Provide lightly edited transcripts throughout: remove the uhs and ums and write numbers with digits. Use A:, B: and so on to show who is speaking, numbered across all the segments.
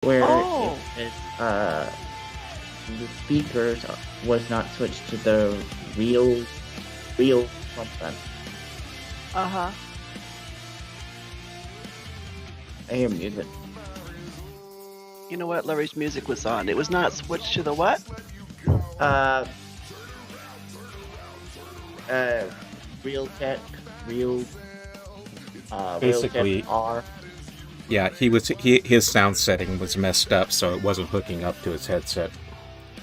A: where
B: Oh.
A: the speakers was not switched to the real something.
B: Uh-huh.
A: I hear music.
B: You know what? Larry's music was on. It was not switched to the what?
A: Uh, real tech, real
C: Basically,
A: tech R.
C: yeah, his sound setting was messed up, so it wasn't hooking up to his headset.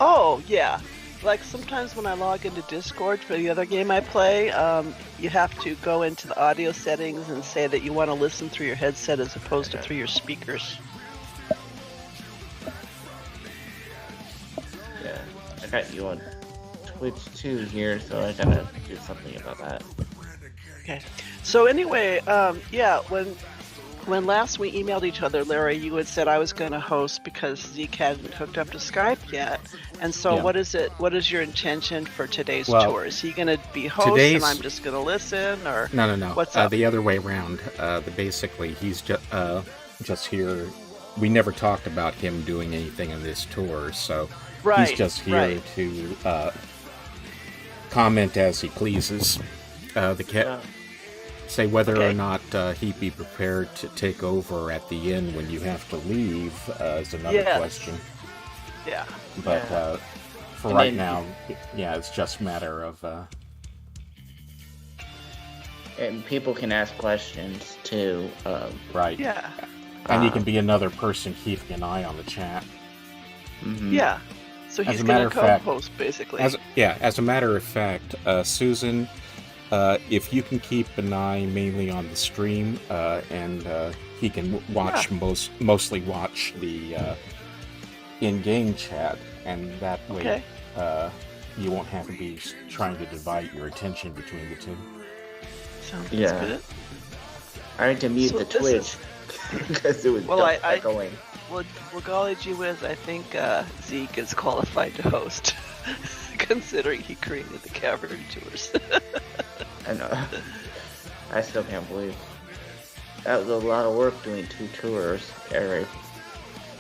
B: Oh, yeah. Like sometimes when I log into Discord for the other game I play, you have to go into the audio settings and say that you want to listen through your headset as opposed to through your speakers.
A: Yeah, I got you on Twitch too here, so I gotta do something about that.
B: Okay. So anyway, yeah, when last we emailed each other, Larry, you had said I was going to host because Zeke hadn't hooked up to Skype yet. And so
C: Yeah.
B: what is your intention for today's
C: Well,
B: tour? Is he going to be host and I'm just going to listen, or
C: No.
B: what's up?
C: The other way around. Basically, he's just here. We never talked about him doing anything in this tour, so
B: Right,
C: he's just here
B: right.
C: to comment as he pleases. Say whether
B: Okay.
C: or not he'd be prepared to take over at the end when you have to leave is another
B: Yes.
C: question.
B: Yeah.
C: But for
A: And
C: right
A: then-
C: now, yeah, it's just a matter of...
A: And people can ask questions too.
C: right.
B: Yeah.
C: And you can be another person keeping an eye on the chat.
A: Mhm.
B: Yeah. So
C: As
B: he's
C: a matter
B: going to
C: of fact-
B: co-host basically.
C: As a matter of fact, Susan, if you can keep an eye mainly on the stream, and he can watch mostly watch the in-game chat, and that way you won't have to be trying to divide your attention between the two.
B: Sounds
A: Yeah.
B: good.
A: I had to mute
B: So
A: the
B: this
A: Twitch because it was
B: Well, I-
A: echoing.
B: Well, golly gee whiz, I think Zeke is qualified to host, considering he created the Cavern Tours.
A: I know. I still can't believe that was a lot of work doing 2 tours every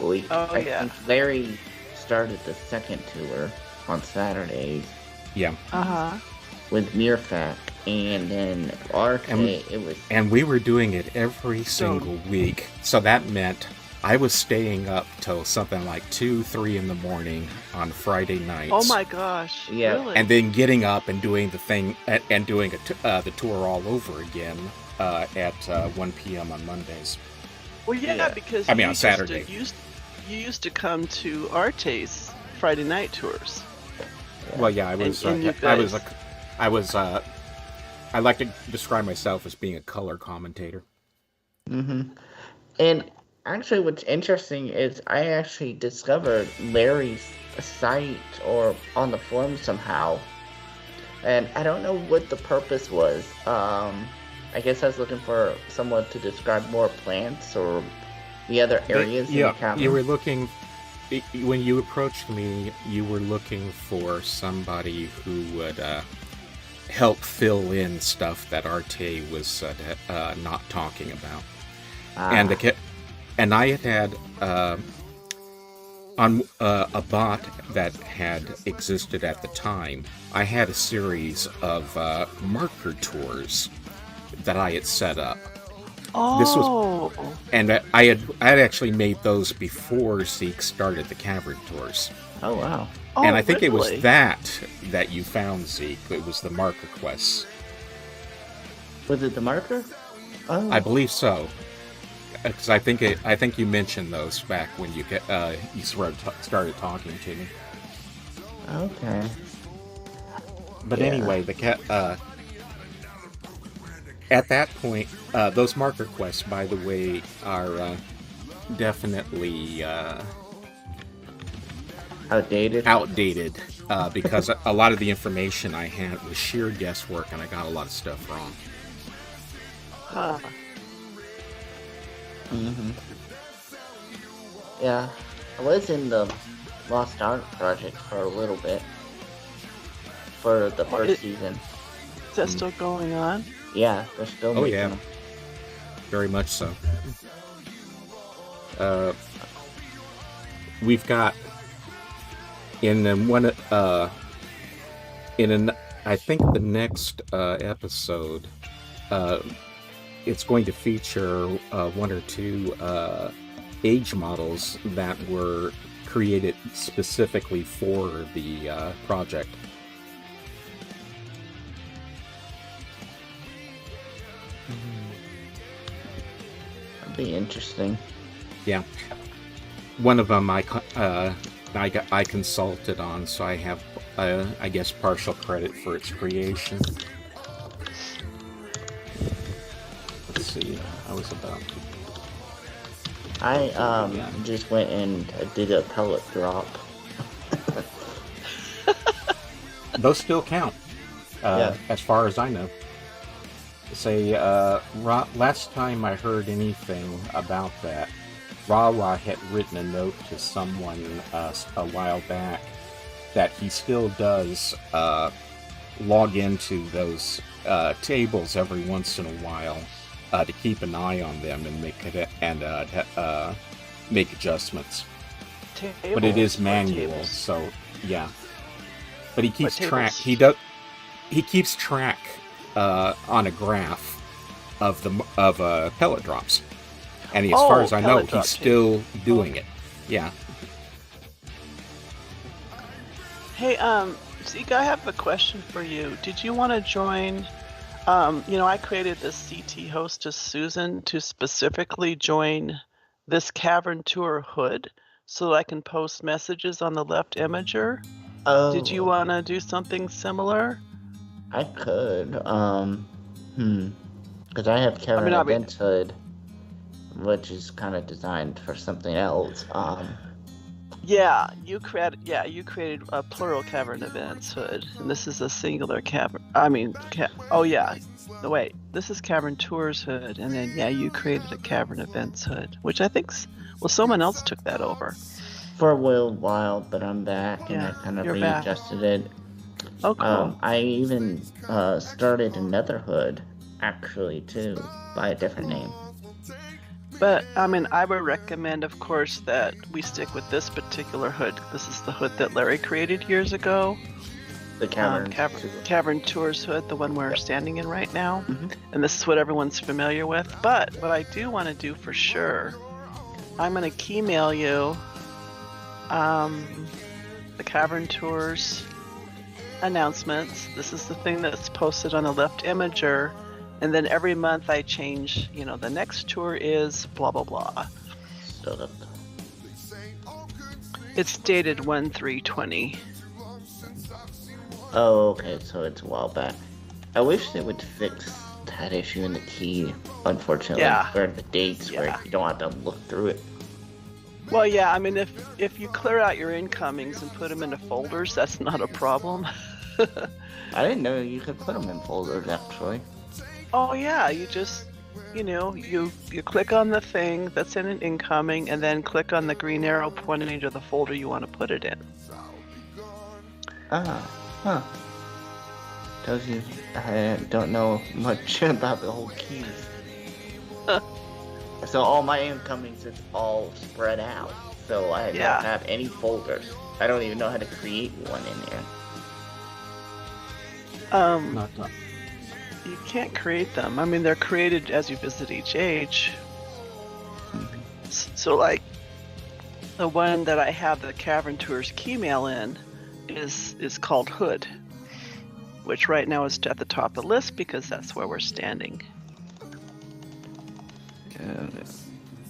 A: week.
B: Oh,
A: I
B: yeah.
A: think Larry started the second tour on Saturdays
C: Yeah.
B: Uh-huh.
A: with Mirfak, and then RK, it was.
C: And we were doing it every single week, so that meant I was staying up till something like 2, 3 in the morning on Friday nights.
B: Oh my gosh.
A: Yeah.
B: Really?
C: And then getting up and doing the thing and doing the tour all over again at 1 p.m. on Mondays.
B: well, yeah,
A: yeah.
B: because
C: I mean,
B: you
C: on Saturday.
B: You used to come to Arte's Friday night tours.
C: Well, yeah, I was.
B: And you
C: I like to describe myself as being a color commentator.
A: Mm-hmm. And actually, what's interesting is I actually discovered Larry's site or on the forum somehow, and I don't know what the purpose was. I guess I was looking for someone to describe more plants or the other areas in the cavern.
C: You were looking. When you approached me, you were looking for somebody who would help fill in stuff that Arte was not talking about. And I had on a bot that had existed at the time, I had a series of marker tours that I had set up.
B: Oh.
C: And I had actually made those before Zeke started the Cavern Tours.
A: Oh wow!
B: Oh,
C: And I think it
B: really?
C: was that you found, Zeke. It was the marker quests.
A: Was it the marker? Oh,
C: I believe so. Because I think you mentioned those back when you started talking to me.
A: okay.
C: But
A: Yeah.
C: anyway, at that point, those marker quests, by the way, are definitely
A: Outdated.
C: because a lot of the information I had was sheer guesswork, and I got a lot of stuff wrong.
B: Huh.
A: Mm-hmm. Yeah, I was in the Lost Art project for a little bit for the first season.
B: Is that still going on?
A: Yeah, they're still
C: Oh,
A: making
C: yeah.
A: them.
C: Very much so. we've got in one in an I think the next episode, it's going to feature one or two age models that were created specifically for the project.
A: That'd be interesting.
C: Yeah, one of them I consulted on, so I have I guess partial credit for its creation. Let's see, I was about.
A: I just went and did a pellet drop.
C: Those still count, as far as I know. Say, last time I heard anything about that, Rawa had written a note to someone a while back that he still does log into those tables every once in a while to keep an eye on them and make adjustments.
B: Tables,
C: but it is manual,
B: tables?
C: So yeah. But he keeps
B: What
C: track.
B: tables?
C: He keeps track on a graph of pellet drops, and as far as I know,
B: pellet drop
C: he's still doing it. Yeah.
B: Hey, Zeke, I have a question for you. Did you want to join? I created this CT hostess Susan to specifically join this Cavern Tour hood so I can post messages on the left imager.
A: Oh.
B: Did you want to do something similar?
A: I could. Because I have Cavern Events hood, which is kind of designed for something else.
B: Yeah, you created a plural Cavern Events hood, and this is a singular Cavern. This is Cavern Tours hood, and then you created a Cavern Events hood, which I think, someone else took that over.
A: For a little while, but I'm back, and I kind of readjusted it.
B: Oh, cool.
A: I even started another hood, actually, too, by a different name.
B: But, I would recommend, of course, that we stick with this particular hood. This is the hood that Larry created years ago.
A: The
B: Cavern Tours hood, the one we're standing in right now.
A: Mm-hmm.
B: And this is what everyone's familiar with. But what I do want to do for sure, I'm going to email you the Cavern Tours announcements. This is the thing that's posted on the left imager. And then every month I change, the next tour is blah, blah, blah. It's dated 1/3/20.
A: Oh, okay, so it's a while back. I wish they would fix that issue in the key, unfortunately, where the dates where you don't have to look through it.
B: Well, yeah, if you clear out your incomings and put them into folders, that's not a problem.
A: I didn't know you could put them in folders, actually.
B: Oh, yeah, you just, you click on the thing that's in an incoming and then click on the green arrow pointing to the folder you want to put it in.
A: Tells you I don't know much about the whole keys. So all my incomings is all spread out. So I don't have any folders. I don't even know how to create one in there.
C: Not done.
B: You can't create them. They're created as you visit each age.
A: Mm-hmm.
B: So, like, the one that I have the Cavern Tours keymail in is called Hood, which right now is at the top of the list because that's where we're standing.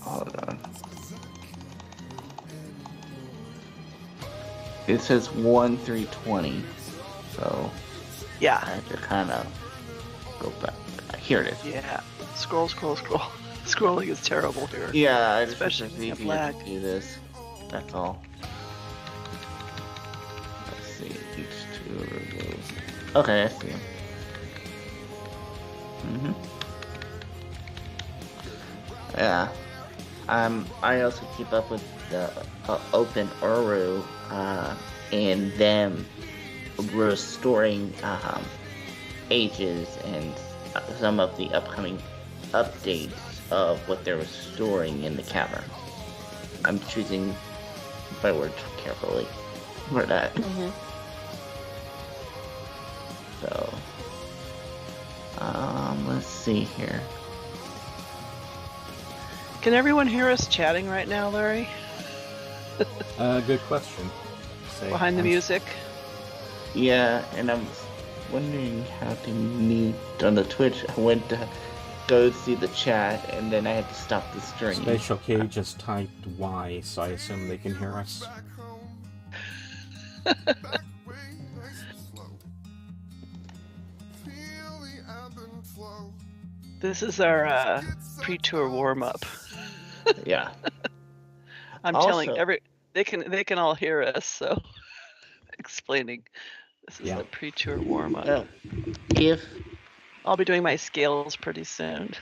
A: Hold on. It says 1/3/20, so
B: yeah,
A: I have to kind of go back. Here it is.
B: Yeah, scroll. Scrolling is terrible here.
A: Yeah,
B: especially
A: if you have to do this. That's all. Let's see. Each two remove. Okay, I see. Yeah. I also keep up with the Open Uru and them restoring ages and some of the upcoming updates of what they're restoring in the cavern. I'm choosing my words carefully for that.
B: Mm-hmm.
A: So, let's see here.
B: Can everyone hear us chatting right now, Larry?
C: Good question.
B: Behind the music?
A: Yeah, and I'm wondering how to mute on the Twitch. I went to go see the chat, and then I had to stop the stream.
C: Spatial K just typed Y, so I assume they can hear us.
B: This is our pre-tour warm-up.
A: Yeah.
B: I'm telling they can all hear us, so explaining this is a pre-tour warm-up.
A: If
B: I'll be doing my scales pretty soon.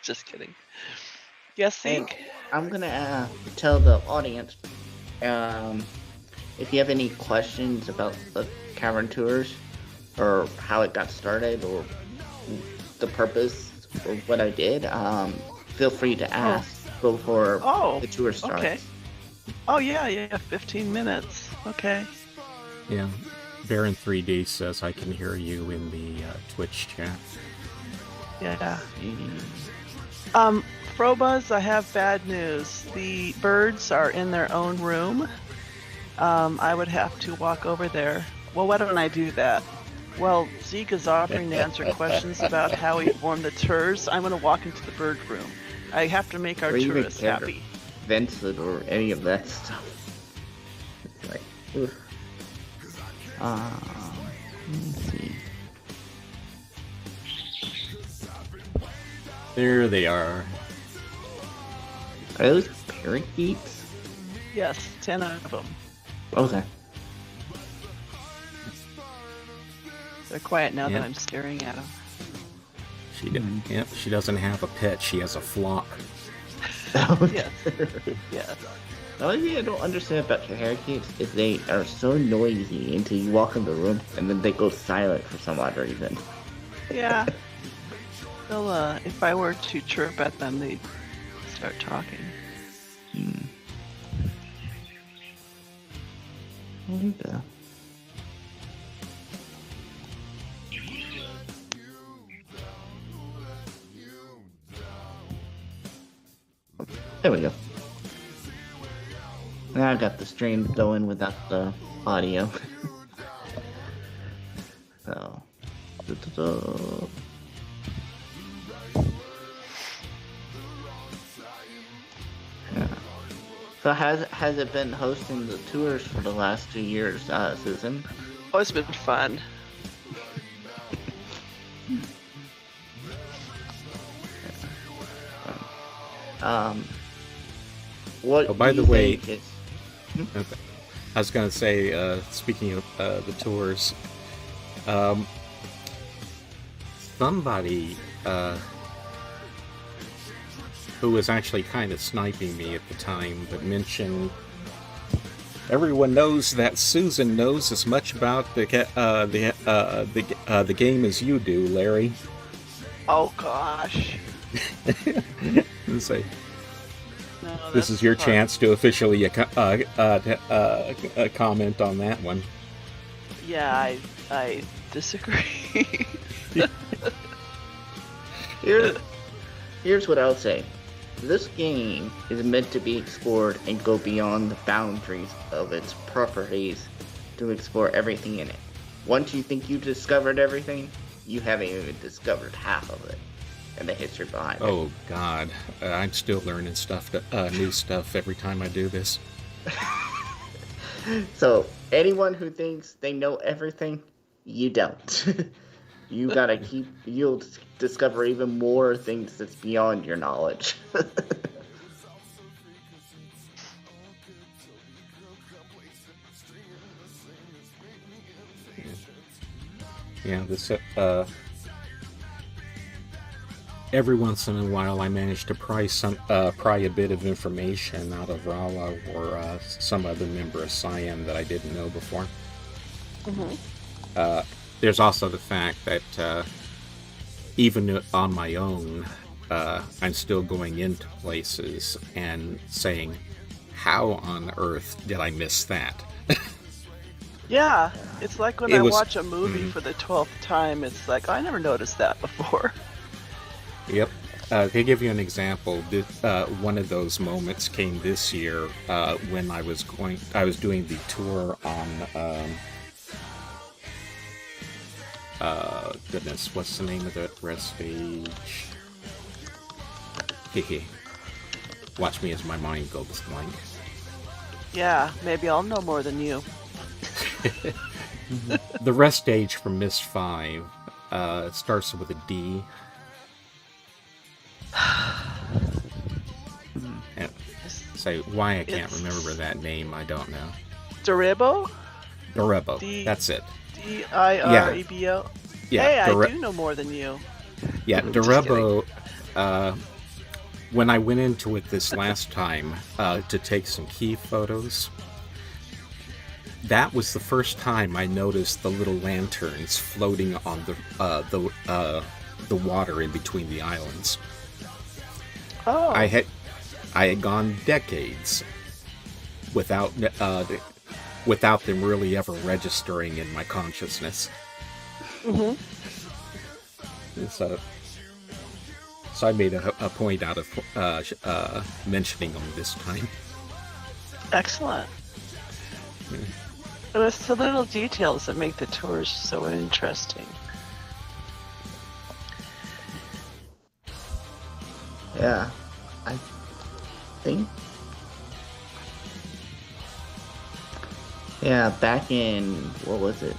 B: Just kidding. Yes, Zeke?
A: I'm gonna tell the audience if you have any questions about the Cavern Tours or how it got started or the purpose or what I did, feel free to ask before the tour starts.
B: Okay. Oh yeah, 15 minutes. Okay.
C: Yeah. Baron 3D says I can hear you in the Twitch chat.
B: Yeah. Frobuzz, I have bad news. The birds are in their own room. I would have to walk over there. Well, why don't I do that? Well, Zeke is offering to answer questions about how he formed the tours. I'm going to walk into the bird room. I have to make our tourists happy.
A: Vincent or any of that stuff. It's like, let's see.
C: There they are.
A: Are those parakeets?
B: Yes, 10 of them.
A: Okay.
B: They're quiet now that I'm staring at them.
C: She doesn't have a pet. She has a flock.
B: Yes. Yes.
A: The only thing I don't understand about parakeets is they are so noisy until you walk in the room and then they go silent for some odd reason.
B: Yeah. They'll, if I were to chirp at them, they'd start talking.
A: Okay. There we go. Now I got the stream going without the audio. So. Yeah. So has it been hosting the tours for the last 2 years, Susan?
B: Oh, it's been fun.
A: What?
C: Oh, by the way,
A: is...
C: okay. I was gonna say, speaking of the tours, somebody who was actually kind of sniping me at the time, but mentioned everyone knows that Susan knows as much about the game as you do, Larry.
B: Oh gosh.
C: Say, this is your chance to officially comment on that one.
B: Yeah, I disagree.
A: Here's what I'll say. This game is meant to be explored and go beyond the boundaries of its properties to explore everything in it. Once you think you discovered everything, you haven't even discovered half of it and the history behind it.
C: Oh God, I'm still learning stuff, new stuff every time I do this.
A: So anyone who thinks they know everything, you don't. You gotta you'll discover even more things that's beyond your knowledge.
C: Yeah, this every once in a while I manage to pry a bit of information out of Rala or some other member of Cyan that I didn't know before.
B: Mm-hmm.
C: There's also the fact that even on my own, I'm still going into places and saying, how on earth did I miss that?
B: Yeah, it's like when
C: It
B: I
C: was-
B: watch a movie for the 12th time, it's like, I never noticed that before.
C: Yep. To give you an example, one of those moments came this year when I was doing the tour on, goodness, what's the name of the rest stage? Hehe. Watch me as my mind goes blank.
B: Yeah, maybe I'll know more than you.
C: The rest stage from Myst 5 starts with a D. And say why I can't remember that name, I don't know.
B: Dorebo?
C: Dorebo, that's it.
B: D-I-R-E-B-O?
C: Yeah,
B: hey, I do know more than you.
C: Yeah, Dorebo, when I went into it this last time to take some key photos, that was the first time I noticed the little lanterns floating on the water in between the islands.
B: Oh.
C: I had gone decades without them really ever registering in my consciousness.
B: Mm-hmm.
C: So I made a point out of mentioning them this time.
B: Excellent. And it's the little details that make the tours so interesting.
A: Yeah, I think. Yeah, back in, what was it?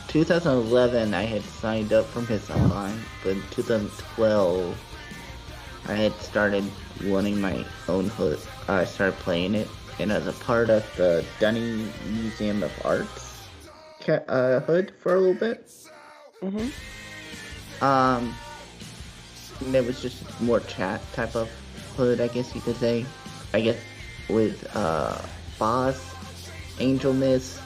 A: 2011, I had signed up for Myst Online, but in 2012, I had started wanting my own hood. I started playing it, and as a part of the Dunny Museum of Art's hood for a little bit.
B: Mm-hmm.
A: And it was just more chat type of hood, I guess you could say. I guess with Boss, Angel Myst,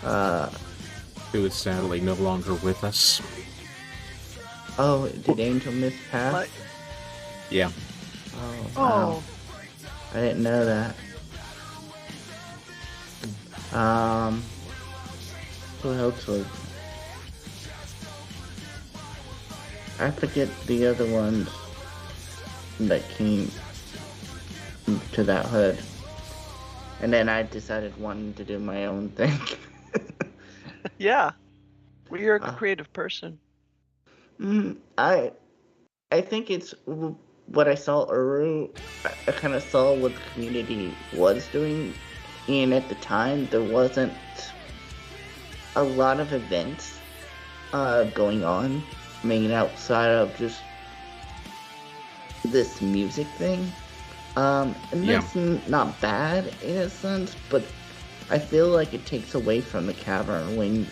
C: Who is sadly no longer with us.
A: oh, did Angel Myst pass?
B: What?
C: Yeah.
A: Oh, wow. I didn't know that. Who else was? I forget the other ones that came to that hood. And then I decided wanting to do my own thing.
B: Yeah. Well, you're a creative person.
A: I think it's what I saw Uru. I kind of saw what the community was doing, and at the time there wasn't a lot of events going on. I mean, outside of just this music thing. And that's not bad in a sense, but I feel like it takes away from the cavern when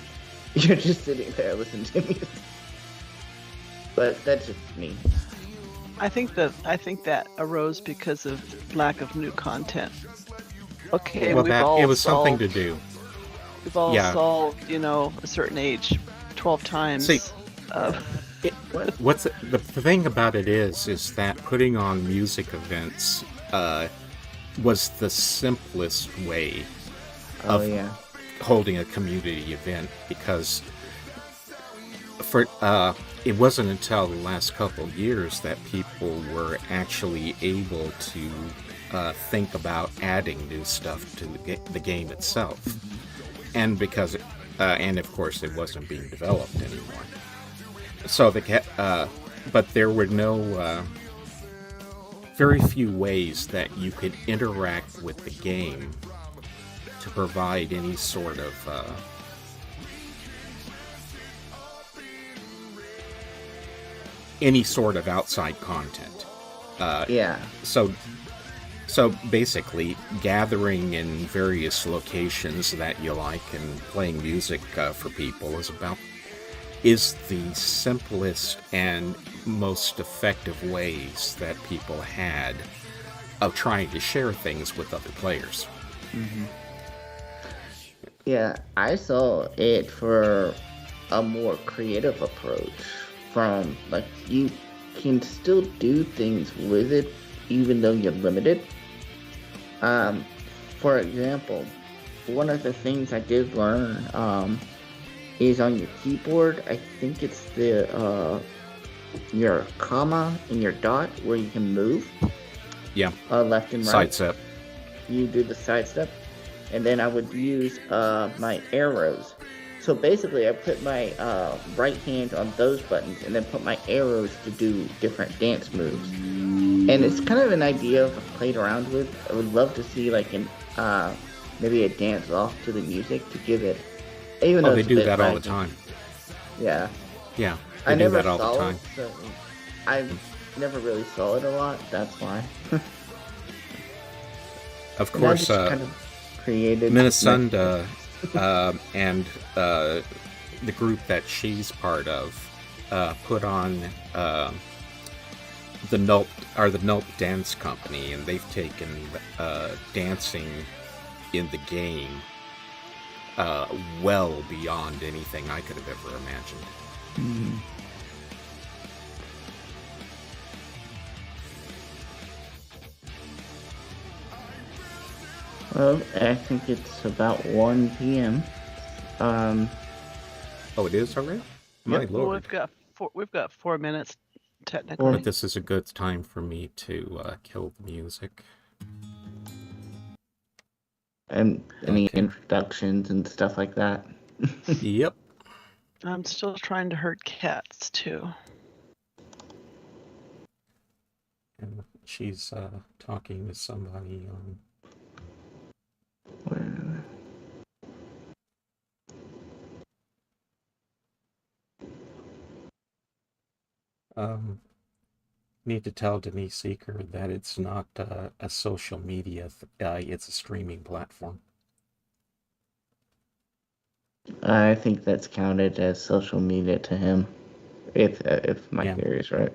A: you're just sitting there listening to music. But that's just me.
B: I think that arose because of lack of new content. Okay,
C: Well,
B: it was
C: something to do.
B: We've all solved, a certain age 12 times.
C: See, the thing about it is that putting on music events was the simplest way of holding a community event, because it wasn't until the last couple of years that people were actually able to think about adding new stuff to the game itself, and because and of course it wasn't being developed anymore. So but there were very few ways that you could interact with the game to provide any sort of outside content. So basically, gathering in various locations that you like and playing music for people is the simplest and most effective ways that people had of trying to share things with other players.
A: Mm-hmm. Yeah, I saw it for a more creative approach. From, like, you can still do things with it even though you're limited. Um, for example, one of the things I did learn is on your keyboard. I think it's the your comma and your dot where you can move.
C: Yeah.
A: Left and right.
C: Sidestep.
A: You do the sidestep, and then I would use my arrows. So basically, I put my right hand on those buttons, and then put my arrows to do different dance moves. And it's kind of an idea I've played around with. I would love to see like an maybe a dance off to the music to give it. Even though
C: they
A: it's
C: do
A: a bit
C: that all
A: laggy.
C: the time.
A: Yeah.
C: Yeah,
A: I
C: they do
A: never
C: that all the
A: saw
C: time.
A: it, so I never really saw it a lot. That's why.
C: Of
A: And I
C: course,
A: just kind of created
C: Minnesota and the group that she's part of put on the Nulp Dance Company, and they've taken dancing in the game well beyond anything I could have ever imagined.
A: Mm. Well, I think it's about 1 p.m.
C: Oh, it is already? My
A: Yep.
C: lord.
B: We've got 4 minutes technically.
C: But this is a good time for me to kill the music.
A: And any introductions and stuff like that.
C: Yep.
B: I'm still trying to herd cats too.
C: And she's talking to somebody on. Need to tell Denise Seeker that it's not a social media, it's a streaming platform.
A: I think that's counted as social media to him, if my theory is right.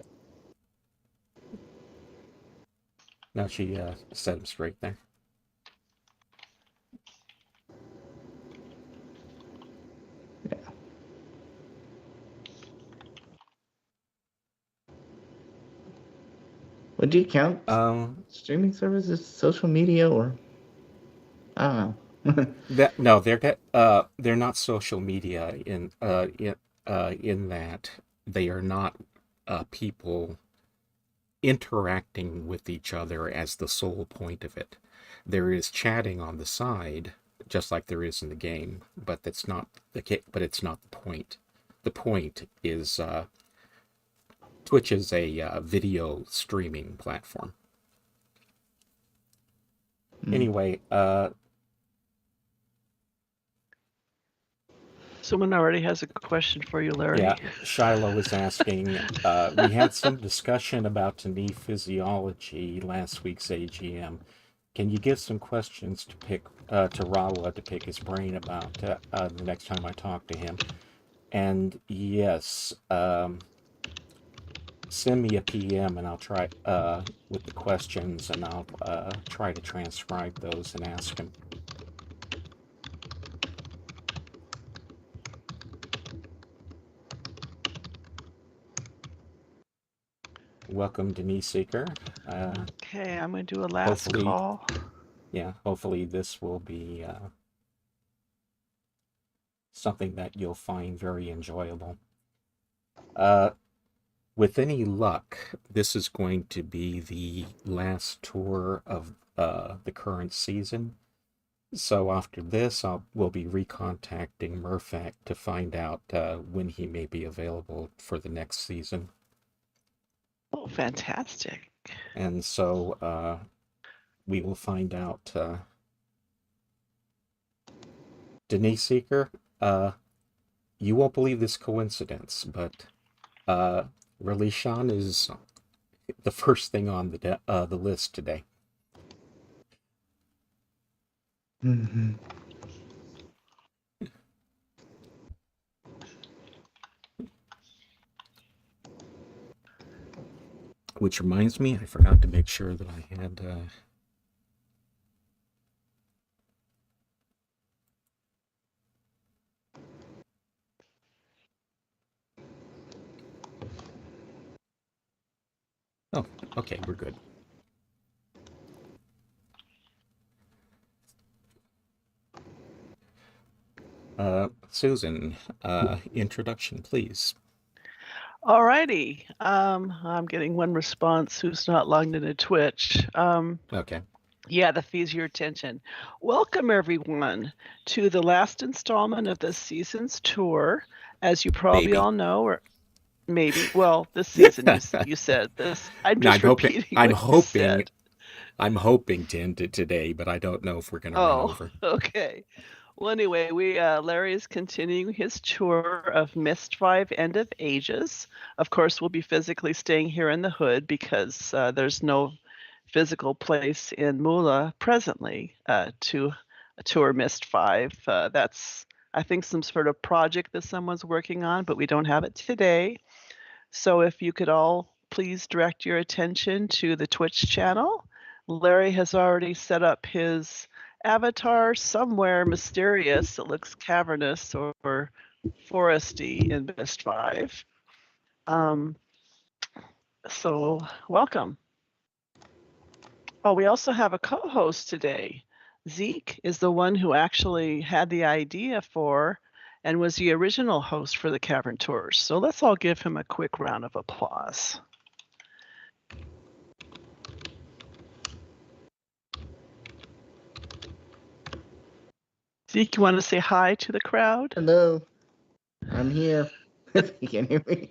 C: Now she set him straight there.
A: Yeah. Would you count streaming services social media, or I don't know?
C: They're not social media in that they are not people interacting with each other as the sole point of it. There is chatting on the side, just like there is in the game, but it's not the point. The point is Twitch is a video streaming platform. Anyway,
B: someone already has a question for you, Larry.
C: Yeah, Shiloh was asking, we had some discussion about Tanif physiology last week's AGM. Can you give some questions to Rawa to pick his brain about the next time I talk to him? And yes, send me a PM and I'll try with the questions, and I'll try to transcribe those and ask him. Welcome, Denise Seeker.
B: Okay, I'm going to do a last call.
C: Yeah, hopefully this will be something that you'll find very enjoyable. With any luck, this is going to be the last tour of the current season. So after this, we'll be recontacting Murphac to find out when he may be available for the next season.
B: Oh, fantastic.
C: And so we will find out. Denise Seeker, you won't believe this coincidence, but Releeshan is the first thing on the list today.
A: Mm-hmm.
C: Which reminds me, I forgot to make sure that I had... Oh, okay, we're good. Susan, introduction, please.
B: Alrighty. I'm getting one response who's not logged into Twitch.
C: Okay.
B: Yeah, the fees your attention. Welcome everyone to the last installment of this season's tour. As you probably
C: Maybe.
B: all know, or maybe, well, this season you said this. I'm
C: No,
B: just repeating
C: I'm
B: what you
C: hoping,
B: said.
C: I'm hoping to end it today, but I don't know if we're going to run
B: Oh,
C: over.
B: okay. Well, anyway, Larry is continuing his tour of Myst 5 End of Ages. Of course, we'll be physically staying here in the hood because there's no physical place in Mula presently to tour Myst 5. That's, I think, some sort of project that someone's working on, but we don't have it today. So if you could all please direct your attention to the Twitch channel. Larry has already set up his avatar somewhere mysterious. It looks cavernous or foresty in Myst 5. So welcome. Oh, we also have a co-host today. Zeke is the one who actually had the idea for and was the original host for the Cavern Tours. So let's all give him a quick round of applause. Zeke, you want to say hi to the crowd?
A: Hello. I'm here. You can hear me.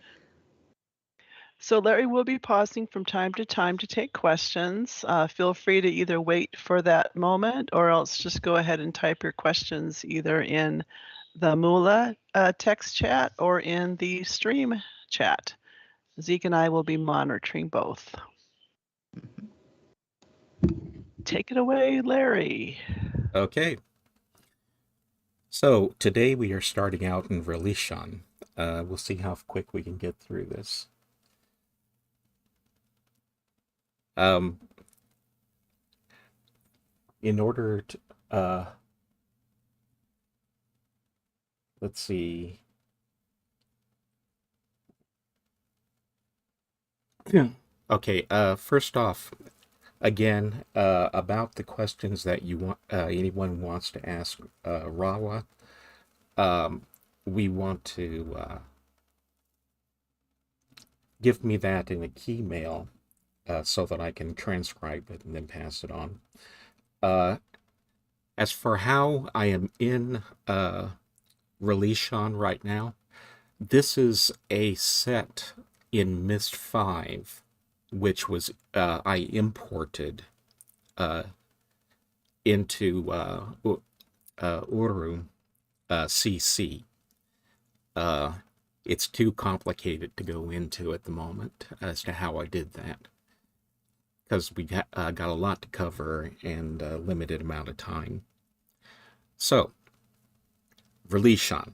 B: So Larry will be pausing from time to time to take questions. Feel free to either wait for that moment or else just go ahead and type your questions either in the Moola text chat or in the stream chat. Zeke and I will be monitoring both. Take it away, Larry.
C: Okay. So today we are starting out in Releeshan. We'll see how quick we can get through this. Um, in order to, let's see. Okay. First off, again, about the questions that you want, anyone wants to ask Rawa. We want to give me that in a key mail so that I can transcribe it and then pass it on. As for how I am in Releeshan right now, this is a set in Myst 5, which was I imported into Uru CC. It's too complicated to go into at the moment as to how I did that, because we got a lot to cover and a limited amount of time. So, Releeshan.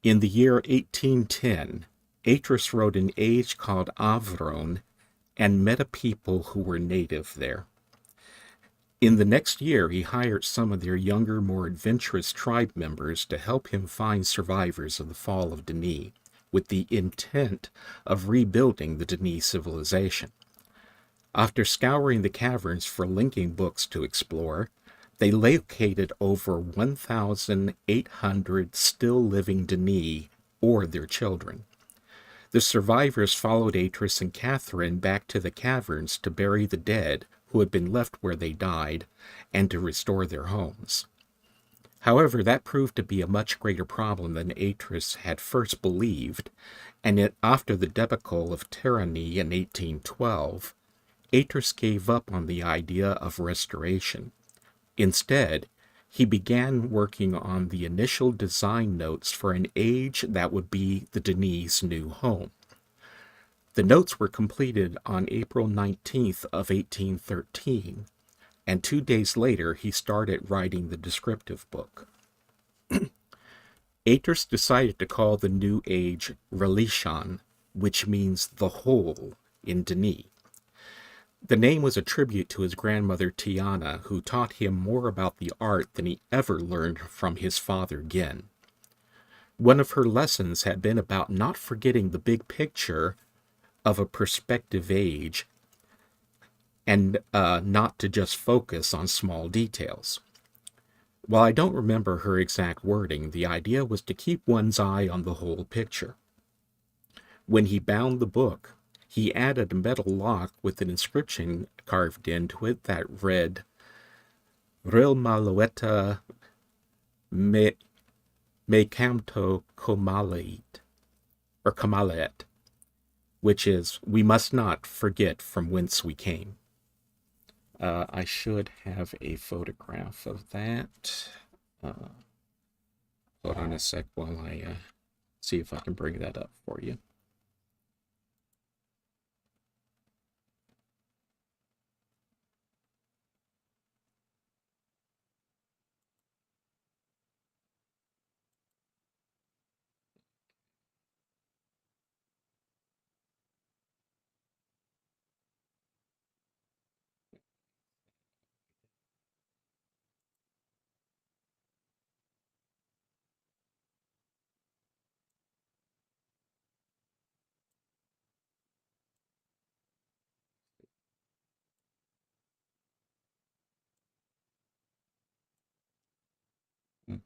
C: In the year 1810, Atris wrote an age called Avron and met a people who were native there. In the next year, he hired some of their younger, more adventurous tribe members to help him find survivors of the fall of Denis, with the intent of rebuilding the Denis civilization. After scouring the caverns for linking books to explore, they located over 1,800 still living Denis or their children. The survivors followed Atris and Catherine back to the caverns to bury the dead who had been left where they died and to restore their homes. However, that proved to be a much greater problem than Atris had first believed, and after the debacle of Tyranny in 1812, Atris gave up on the idea of restoration. Instead, he began working on the initial design notes for an age that would be the Denis' new home. The notes were completed on April 19th of 1813, and 2 days later he started writing the descriptive book. Atris decided to call the new age Releeshan, which means the whole in Denis. The name was a tribute to his grandmother Tiana, who taught him more about the art than he ever learned from his father Gin. One of her lessons had been about not forgetting the big picture of a perspective age and not to just focus on small details. While I don't remember her exact wording, the idea was to keep one's eye on the whole picture. When he bound the book, he added a metal lock with an inscription carved into it that read Ril Malueta Me Canto Comalet, or Comalet, which is, we must not forget from whence we came. I should have a photograph of that. Hold on a sec while I see if I can bring that up for you.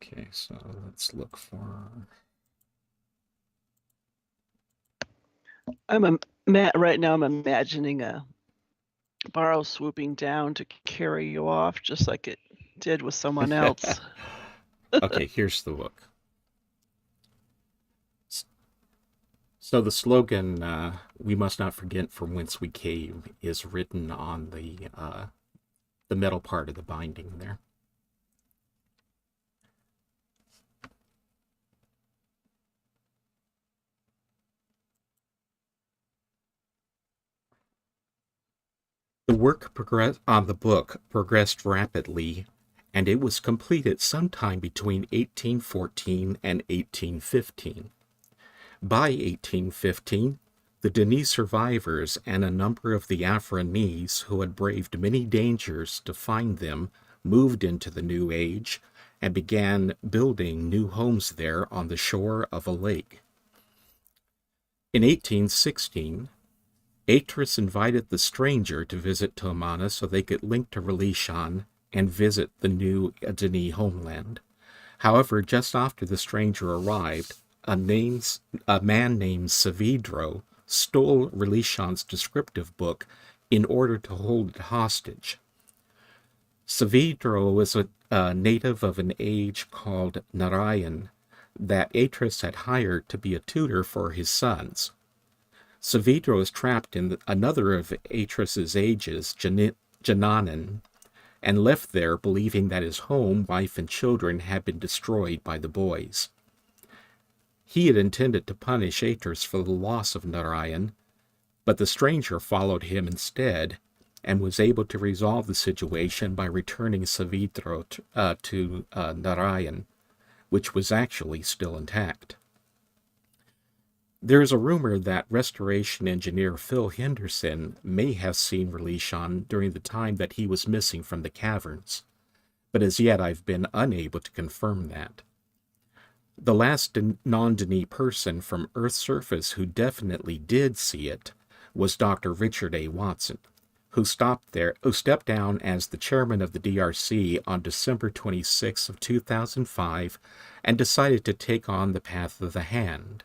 C: Okay, so let's look for.
B: Right now. I'm imagining a borrow swooping down to carry you off, just like it did with someone else.
C: Okay, here's the book. So the slogan, "We must not forget from whence we came," is written on the metal part of the binding there. The work on the book progressed rapidly, and it was completed sometime between 1814 and 1815. By 1815, the Denis survivors and a number of the Afranese who had braved many dangers to find them moved into the New Age and began building new homes there on the shore of a lake. In 1816, Atris invited the stranger to visit Tomana so they could link to Releeshan and visit the new Denis homeland. However, just after the stranger arrived, a man named Savidro stole Releeshan's descriptive book in order to hold it hostage. Savidro was a native of an age called Narayan that Atris had hired to be a tutor for his sons. Savidro is trapped in another of Atris's ages, Jananan, and left there believing that his home, wife, and children had been destroyed by the boys. He had intended to punish Atris for the loss of Narayan, but the stranger followed him instead and was able to resolve the situation by returning Savidro to Narayan, which was actually still intact. There is a rumor that restoration engineer Phil Henderson may have seen Releeshan during the time that he was missing from the caverns, but as yet I've been unable to confirm that. The last non-Denis person from Earth's surface who definitely did see it was Dr. Richard A. Watson, who stepped down as the chairman of the DRC on December 26 of 2005 and decided to take on the path of the hand.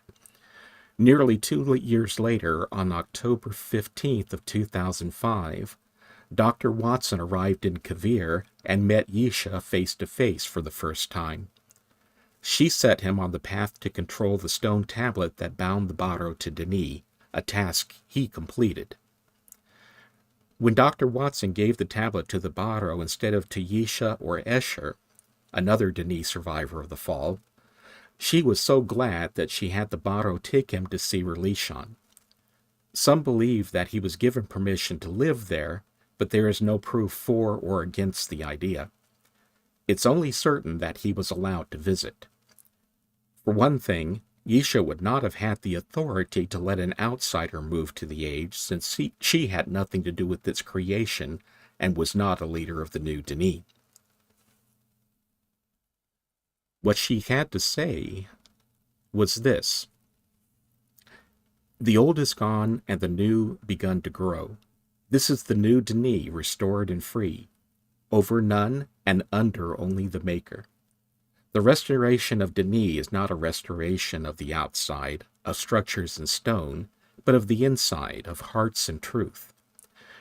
C: Nearly 2 years later, on October 15th of 2005, Dr. Watson arrived in Kavir and met Yisha face to face for the first time. She set him on the path to control the stone tablet that bound the Barrow to Denis, a task he completed. When Dr. Watson gave the tablet to the Barrow instead of to Yisha or Escher, another Denis survivor of the fall, she was so glad that she had the Barrow take him to see Releeshan. Some believe that he was given permission to live there, but there is no proof for or against the idea. It's only certain that he was allowed to visit. For one thing, Yisha would not have had the authority to let an outsider move to the age, since she had nothing to do with its creation and was not a leader of the new Denis. What she had to say was this: "The old is gone and the new begun to grow. This is the new Denis, restored and free. Over none and under only the maker. The restoration of Denis is not a restoration of the outside, of structures and stone, but of the inside, of hearts and truth.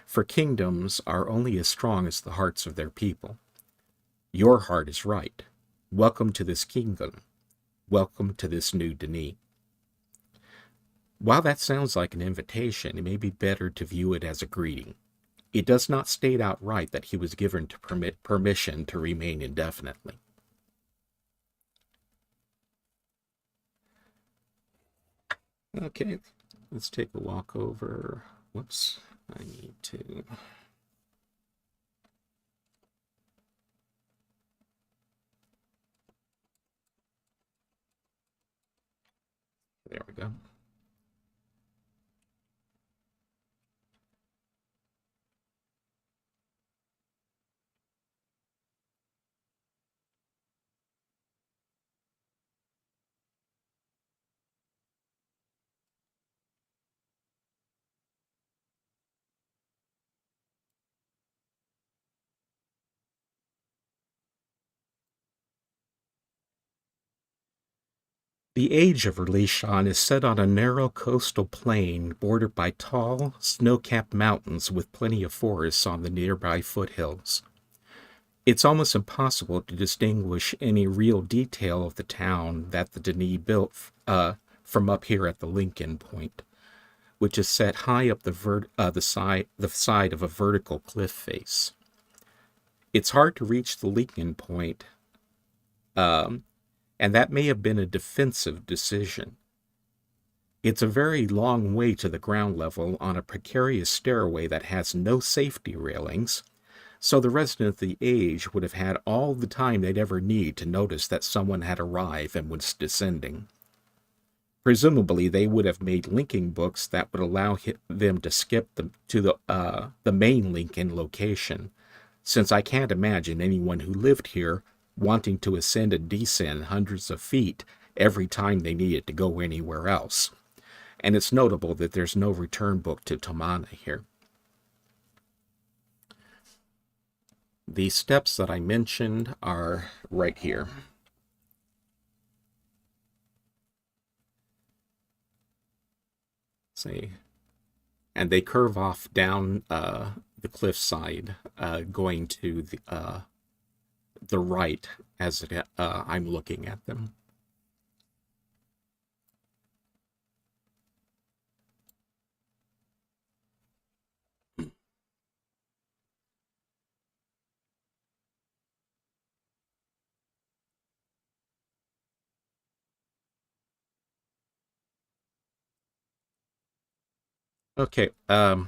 C: For kingdoms are only as strong as the hearts of their people. Your heart is right. Welcome to this kingdom. Welcome to this new Denis. While that sounds like an invitation, it may be better to view it as a greeting. It does not state outright that he was given permission to remain indefinitely. Okay, let's take a walk over. Whoops, I need to... There we go. The age of Releeshan is set on a narrow coastal plain bordered by tall, snow-capped mountains with plenty of forests on the nearby foothills. It's almost impossible to distinguish any real detail of the town that the Denis built from up here at the Lincoln Point, which is set high up the side of a vertical cliff face. It's hard to reach the Lincoln Point, and that may have been a defensive decision. It's a very long way to the ground level on a precarious stairway that has no safety railings, so the resident of the age would have had all the time they'd ever need to notice that someone had arrived and was descending. Presumably, they would have made linking books that would allow them to skip to the main Lincoln location, since I can't imagine anyone who lived here wanting to ascend and descend hundreds of feet every time they needed to go anywhere else. And it's notable that there's no return book to Tomana here. The steps that I mentioned are right here. See, and they curve off down the cliffside, going to the right as I'm looking at them. Okay. Now,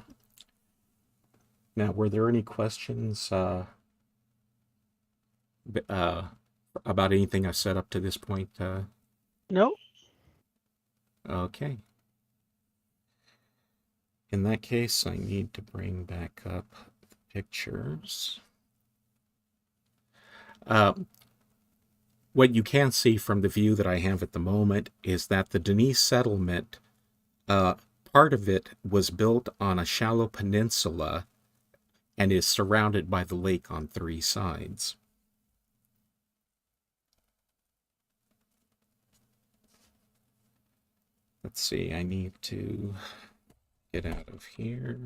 C: were there any questions about anything I've said up to this point?
B: No.
C: Okay. In that case, I need to bring back up the pictures. What you can see from the view that I have at the moment is that the Denis settlement, part of it was built on a shallow peninsula and is surrounded by the lake on three sides. Let's see, I need to get out of here.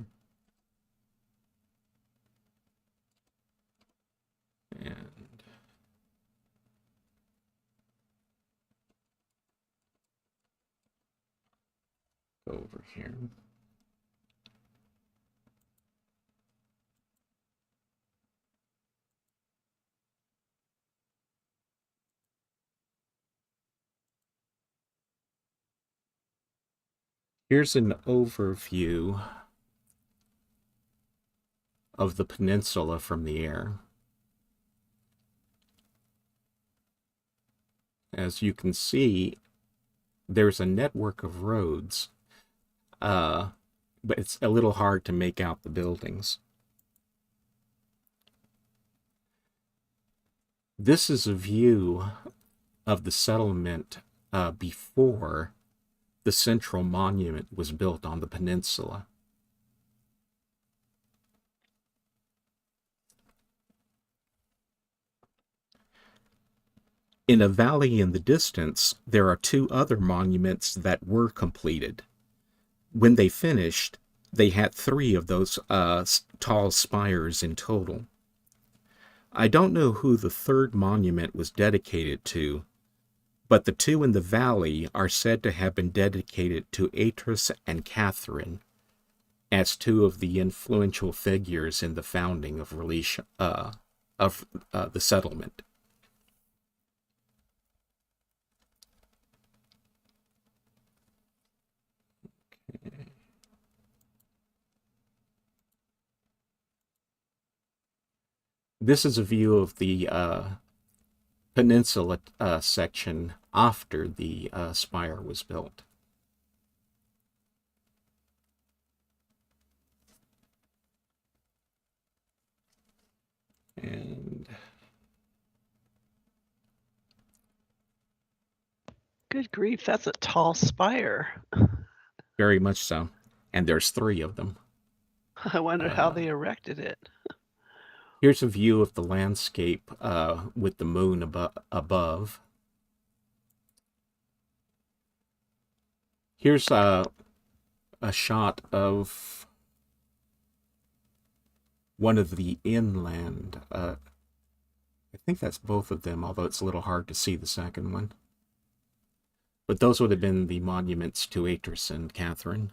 C: And go over here. Here's an overview of the peninsula from the air. As you can see, there's a network of roads, but it's a little hard to make out the buildings. This is a view of the settlement before the central monument was built on the peninsula. In a valley in the distance, there are two other monuments that were completed. When they finished, they had three of those tall spires in total. I don't know who the third monument was dedicated to, but the two in the valley are said to have been dedicated to Atris and Catherine as two of the influential figures in the founding of Releeshan, the settlement. This is a view of the peninsula section after the spire was built. And
B: Good grief, that's a tall spire.
C: very much so. And there's three of them.
B: I wonder how they erected it.
C: Here's a view of the landscape with the moon above. Here's a shot of one of the inland. I think that's both of them, although it's a little hard to see the second one. But those would have been the monuments to Atris and Catherine.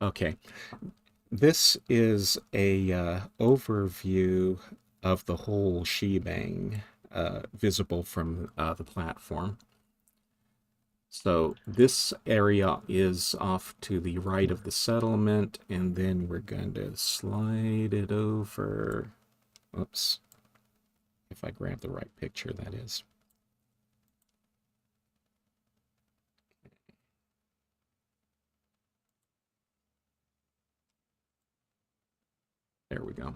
C: Okay, this is a overview of the whole shebang visible from the platform. So this area is off to the right of the settlement, and then we're going to slide it over. Oops. If I grab the right picture, that is. There we go.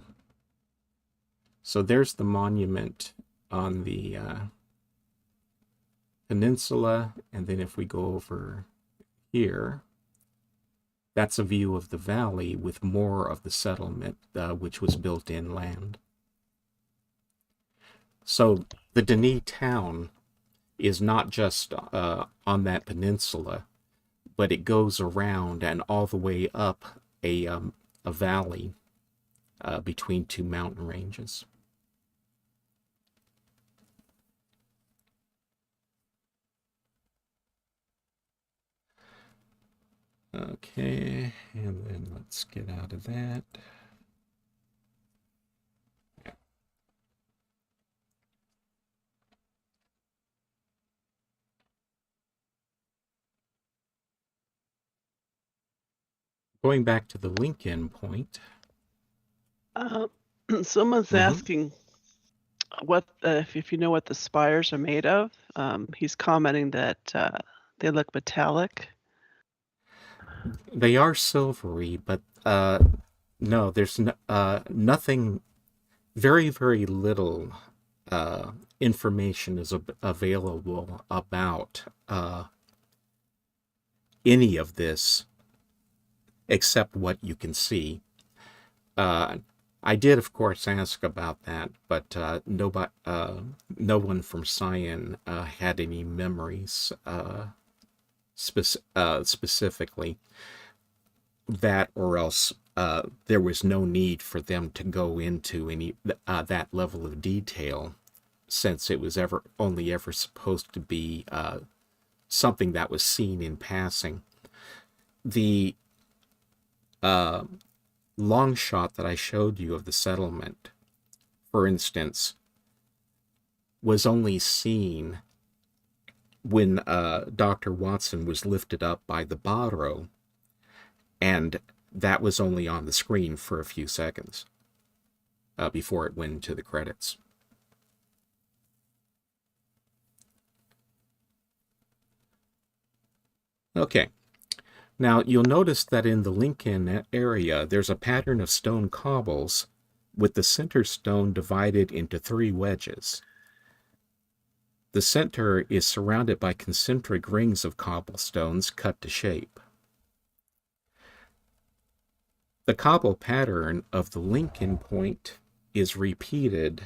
C: So there's the monument on the peninsula, and then if we go over here, that's a view of the valley with more of the settlement, which was built inland. So the Denis town is not just on that peninsula, but it goes around and all the way up a valley between two mountain ranges. Okay, and then let's get out of that. Going back to the link-in point.
B: Someone's asking what if you know what the spires are made of. He's commenting that they look metallic.
C: They are silvery, but no, there's nothing, very, very little information is available about any of this except what you can see. I did, of course, ask about that, but nobody, no one from Cyan had any memories specifically. That, or else there was no need for them to go into any that level of detail, since it was only ever supposed to be something that was seen in passing. The long shot that I showed you of the settlement, for instance, was only seen when Dr. Watson was lifted up by the Barrow, and that was only on the screen for a few seconds before it went into the credits. Okay. Now, you'll notice that in the link-in area, there's a pattern of stone cobbles with the center stone divided into 3 wedges. The center is surrounded by concentric rings of cobblestones cut to shape. The cobble pattern of the Lincoln point is repeated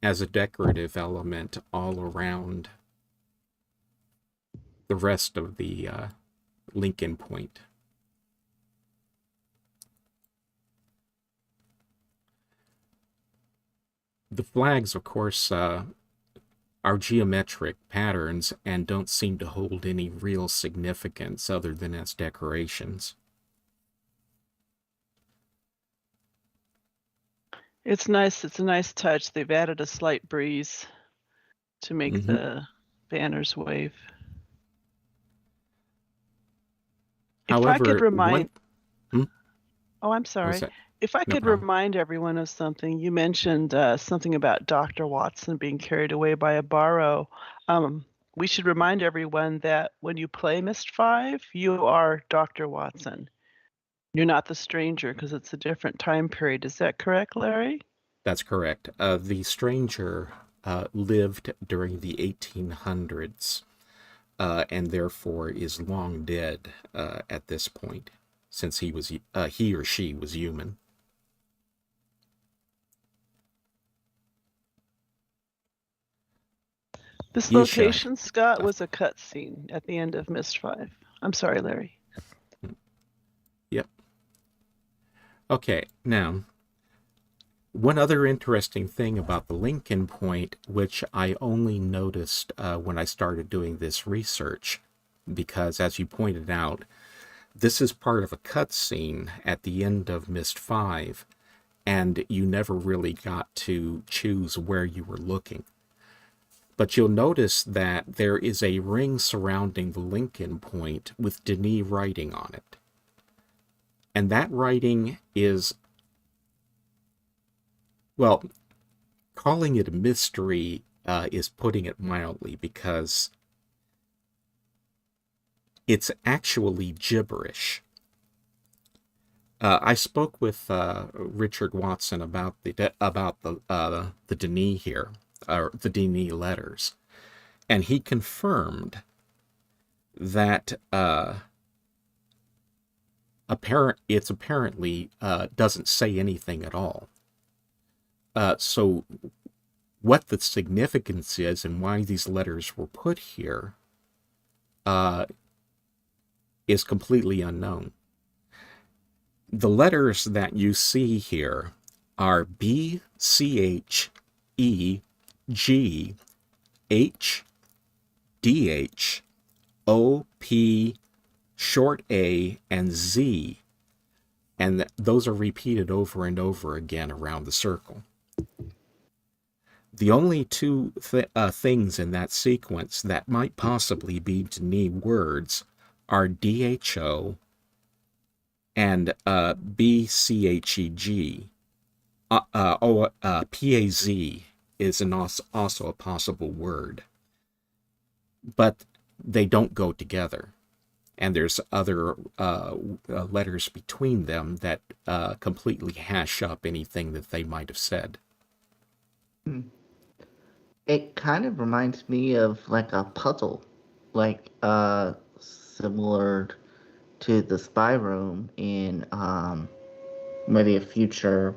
C: as a decorative element all around the rest of the Lincoln point. The flags, of course, are geometric patterns and don't seem to hold any real significance other than as decorations.
B: It's nice. It's a nice touch. They've added a slight breeze to make the banners wave.
C: However,
B: if I could remind... Oh, I'm
C: What's
B: sorry.
C: that?
B: If I
C: No
B: could
C: problem.
B: remind everyone of something, you mentioned something about Dr. Watson being carried away by a barrow. We should remind everyone that when you play Myst 5, you are Dr. Watson. You're not the stranger because it's a different time period. Is that correct, Larry?
C: That's correct. The stranger lived during the 1800s and therefore is long dead at this point, since he or she was human.
B: This
C: Yisha.
B: location, Scott, was a cutscene at the end of Myst 5. I'm sorry, Larry.
C: Yep. Okay, now, one other interesting thing about the Lincoln point, which I only noticed when I started doing this research, because as you pointed out, this is part of a cutscene at the end of Myst 5, and you never really got to choose where you were looking. But you'll notice that there is a ring surrounding the Lincoln point with Denis writing on it. And that writing is, well, calling it a mystery is putting it mildly, because it's actually gibberish. I spoke with Richard Watson about the Denis here, or the Denis letters, and he confirmed that it's apparently doesn't say anything at all. So what the significance is and why these letters were put here is completely unknown. The letters that you see here are B, C, H, E, G, H, D, H, O, P, short A, and Z. And those are repeated over and over again around the circle. The only two things in that sequence that might possibly be Denis words are DHO and BCHEG. PAZ is also a possible word. But they don't go together. And there's other letters between them that completely hash up anything that they might have said.
A: It kind of reminds me of like a puzzle, like similar to the spy room in maybe a future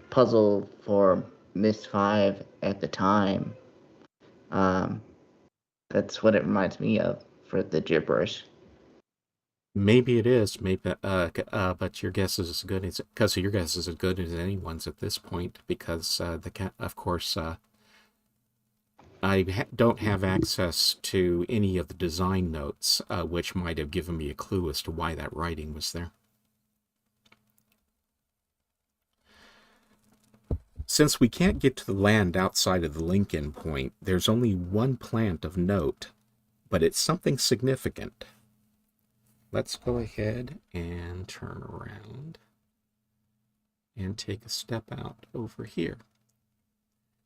A: puzzle for Myst 5 at the time. That's what it reminds me of for the gibberish.
C: Maybe it is, maybe, but your guess is as good as, because your guess is as good as anyone's at this point, because of course, I don't have access to any of the design notes, which might have given me a clue as to why that writing was there. Since we can't get to the land outside of the Lincoln point, there's only one plant of note, but it's something significant. Let's go ahead and turn around and take a step out over here.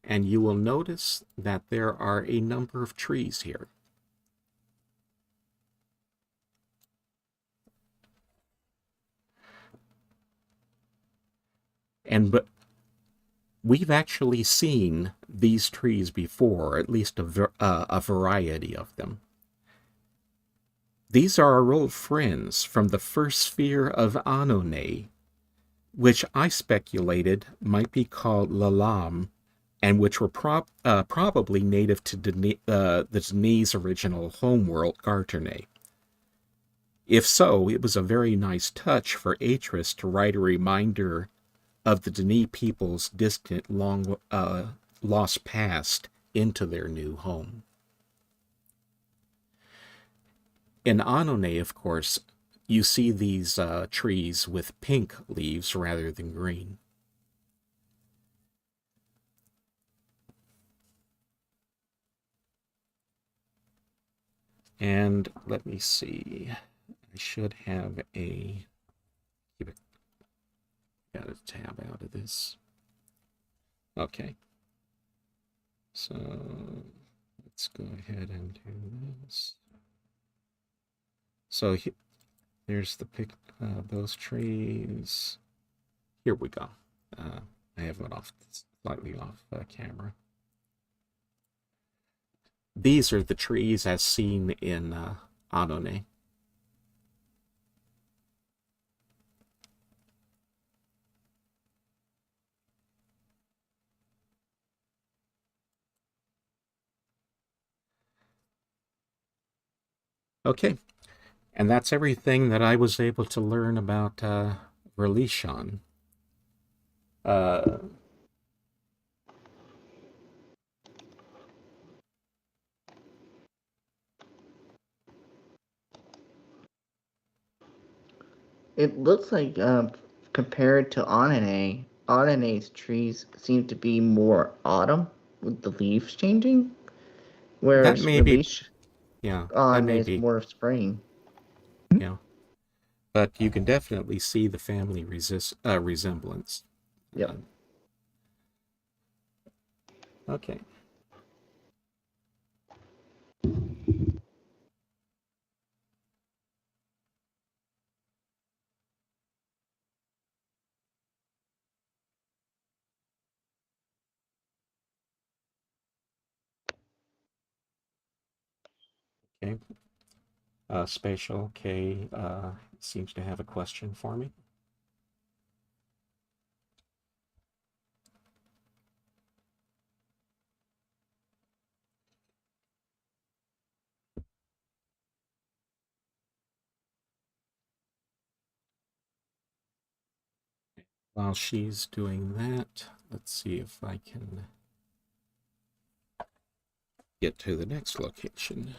C: And you will notice that there are a number of trees here. But we've actually seen these trees before, at least a variety of them. These are our old friends from the first sphere of Annonay, which I speculated might be called Lalam, and which were probably native to the Denise original homeworld, Garternay. If so, it was a very nice touch for Atris to write a reminder of the Denis people's distant, long lost past into their new home. In Annonay, of course, you see these trees with pink leaves rather than green. And let me see. I should have a... Got a tab out of this. Okay. So let's go ahead and do this. So there's the pic, those trees. Here we go. I have it off, slightly off camera. These are the trees as seen in Annonay. Okay, and that's everything that I was able to learn about Releeshan.
A: It looks like, compared to Onane, Onane's trees seem to be more autumn with the leaves changing,
C: That
A: whereas
C: may be,
A: Release
C: yeah, that
A: on
C: may
A: is
C: be,
A: more spring.
C: yeah. But you can definitely see the family resemblance.
A: Yep.
C: Okay. Okay. Spatial K seems to have a question for me. While she's doing that, let's see if I can get to the next location.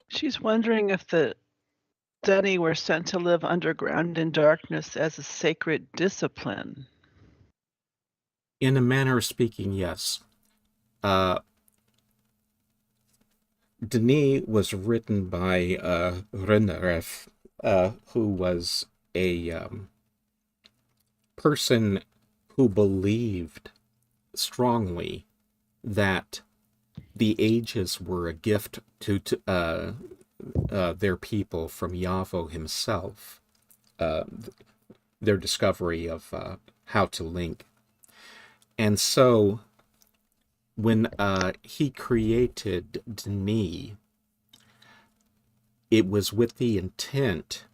B: She's wondering if the Deni were sent to live underground in darkness as a sacred discipline.
C: In a manner of speaking, yes. Denis was written by Renneref, who was a person who believed strongly that the ages were a gift to their people from Yavo himself, their discovery of how to link. And so when he created Denis, it was with the intent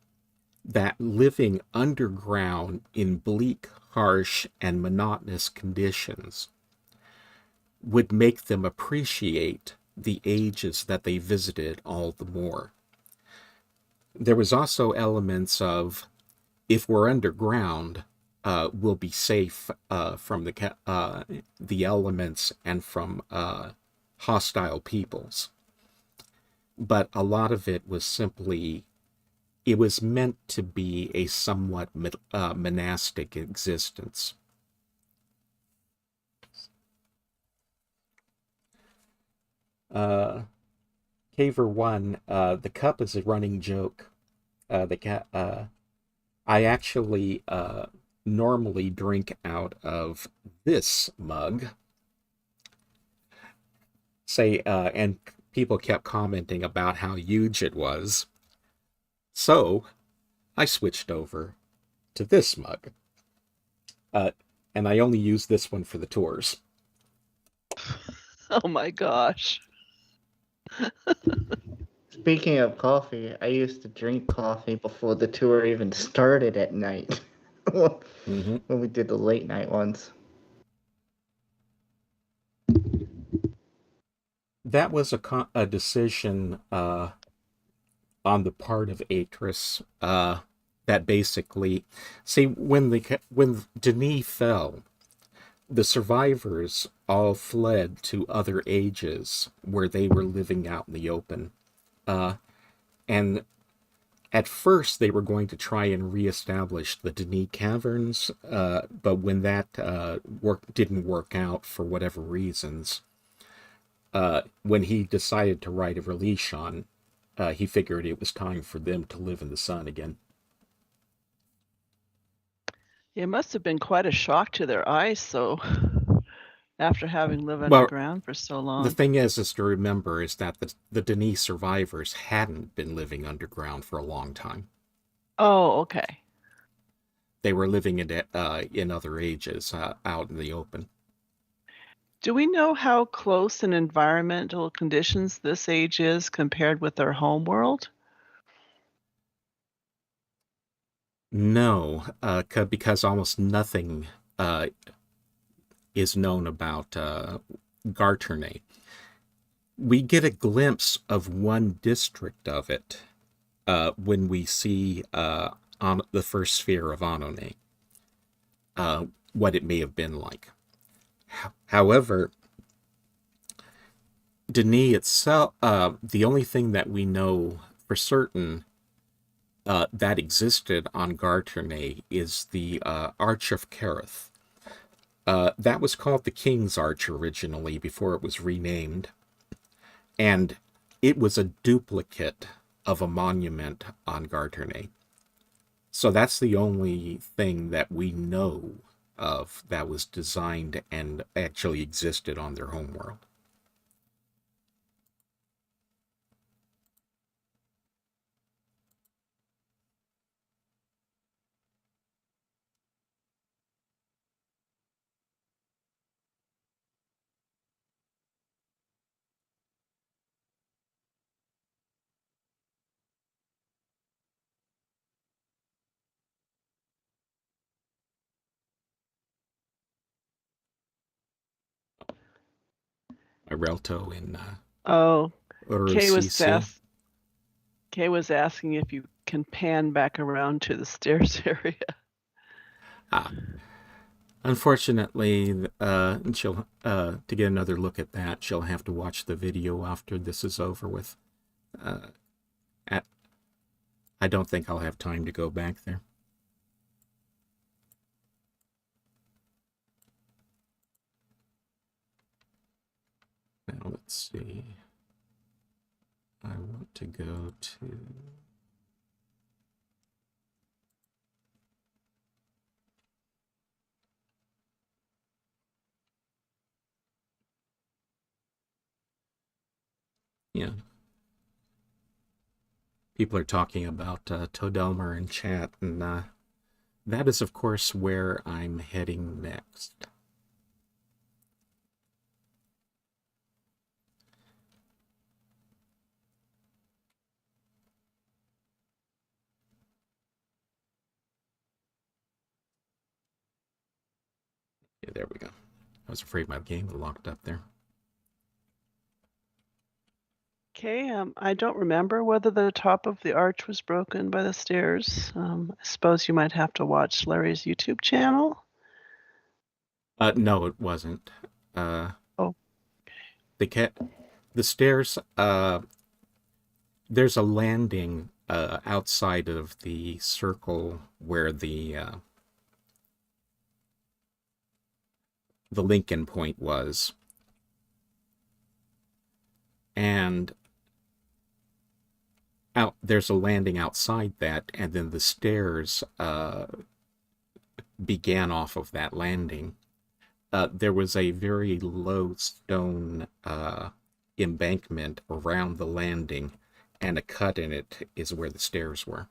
C: that living underground in bleak, harsh, and monotonous conditions would make them appreciate the ages that they visited all the more. There was also elements of, if we're underground, we'll be safe from the elements and from hostile peoples. But a lot of it was simply, it was meant to be a somewhat monastic existence. Caver 1, the cup is a running joke. I actually normally drink out of this mug. and people kept commenting about how huge it was. So I switched over to this mug. Uh, and I only use this one for the tours.
B: Oh my gosh.
A: Speaking of coffee, I used to drink coffee before the tour even started at night.
C: Mm-hmm.
A: When we did the late night ones.
C: That was a decision on the part of Atris that basically, see, when Denis fell, the survivors all fled to other ages where they were living out in the open. And at first, they were going to try and reestablish the Denis caverns, but when that didn't work out for whatever reasons, when he decided to write a Releeshan, he figured it was time for them to live in the sun again.
B: It must have been quite a shock to their eyes, so after having lived
C: Well,
B: underground for so
C: the
B: long.
C: thing is to remember is that the Denis survivors hadn't been living underground for a long time.
B: Oh, okay.
C: They were living in other ages out in the open.
B: Do we know how close in environmental conditions this age is compared with their home world?
C: No, because almost nothing uh, is known about Garternay. We get a glimpse of one district of it when we see on the first sphere of Annonay, what it may have been like. However, Denis itself, the only thing that we know for certain that existed on Garternay is the Arch of Kerith. That was called the King's Arch originally before it was renamed, and it was a duplicate of a monument on Garternay. So that's the only thing that we know of that was designed and actually existed on their homeworld. Irelto in
B: Oh, Kay was
C: Urusisi.
B: ask, Kay was asking if you can pan back around to the stairs area.
C: Ah, unfortunately, she'll to get another look at that, she'll have to watch the video after this is over with. Uh, at, I don't think I'll have time to go back there. Now let's see. I want to go to. Yeah. People are talking about Todelmer in chat, and that is, of course, where I'm heading next. Yeah, there we go. I was afraid my game was locked up there.
B: Okay, I don't remember whether the top of the arch was broken by the stairs. I suppose you might have to watch Larry's YouTube channel.
C: No, it wasn't.
B: Oh,
C: The stairs. There's a landing outside of the circle where the Lincoln Point was, and there's a landing outside that, and then the stairs began off of that landing. There was a very low stone embankment around the landing, and a cut in it is where the stairs were.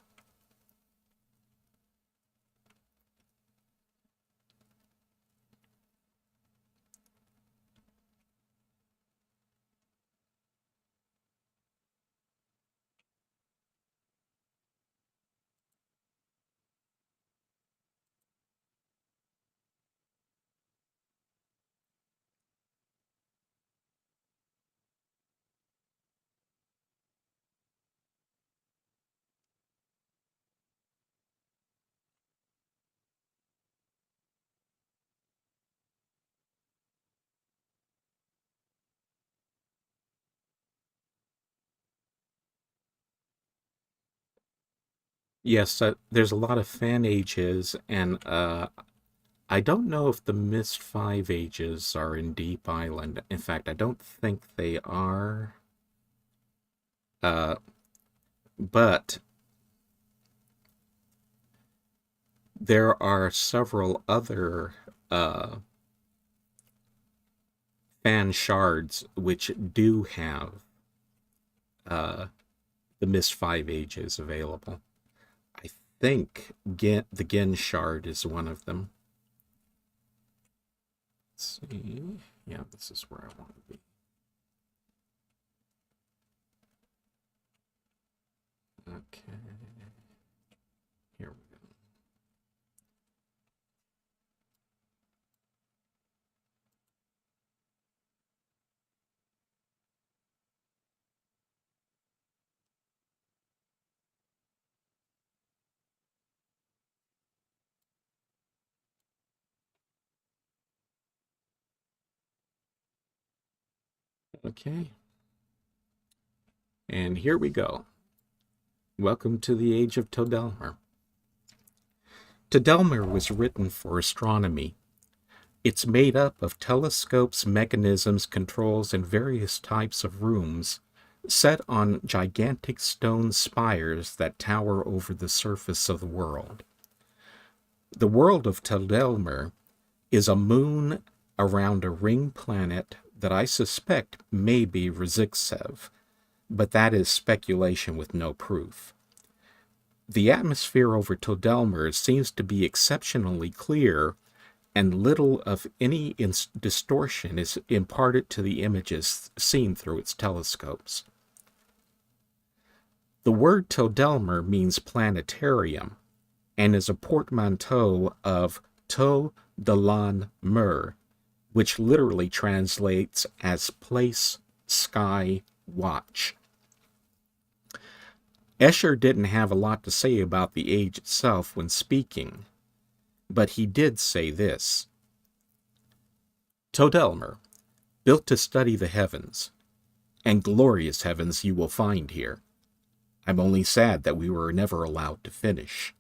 C: Yes, there's a lot of fan ages, and I don't know if the Myst 5 ages are in Deep Island. In fact, I don't think they are. Uh, but there are several other fan shards which do have uh, the Myst 5 ages available. I think the Gen shard is one of them. Let's see. Yeah, this is where I want to be. Okay. Here we go. Okay. And here we go. Welcome to the age of Todelmer. Todelmer was written for astronomy. It's made up of telescopes, mechanisms, controls, and various types of rooms set on gigantic stone spires that tower over the surface of the world. The world of Todelmer is a moon around a ring planet that I suspect may be Riziksev, but that is speculation with no proof. The atmosphere over Todelmer seems to be exceptionally clear, and little of any distortion is imparted to the images seen through its telescopes. The word Todelmer means planetarium, and is a portmanteau of To Dalan Mer, which literally translates as place, sky, watch. Escher didn't have a lot to say about the age itself when speaking, but he did say this. Todelmer, built to study the heavens, and glorious heavens you will find here. I'm only sad that we were never allowed to finish.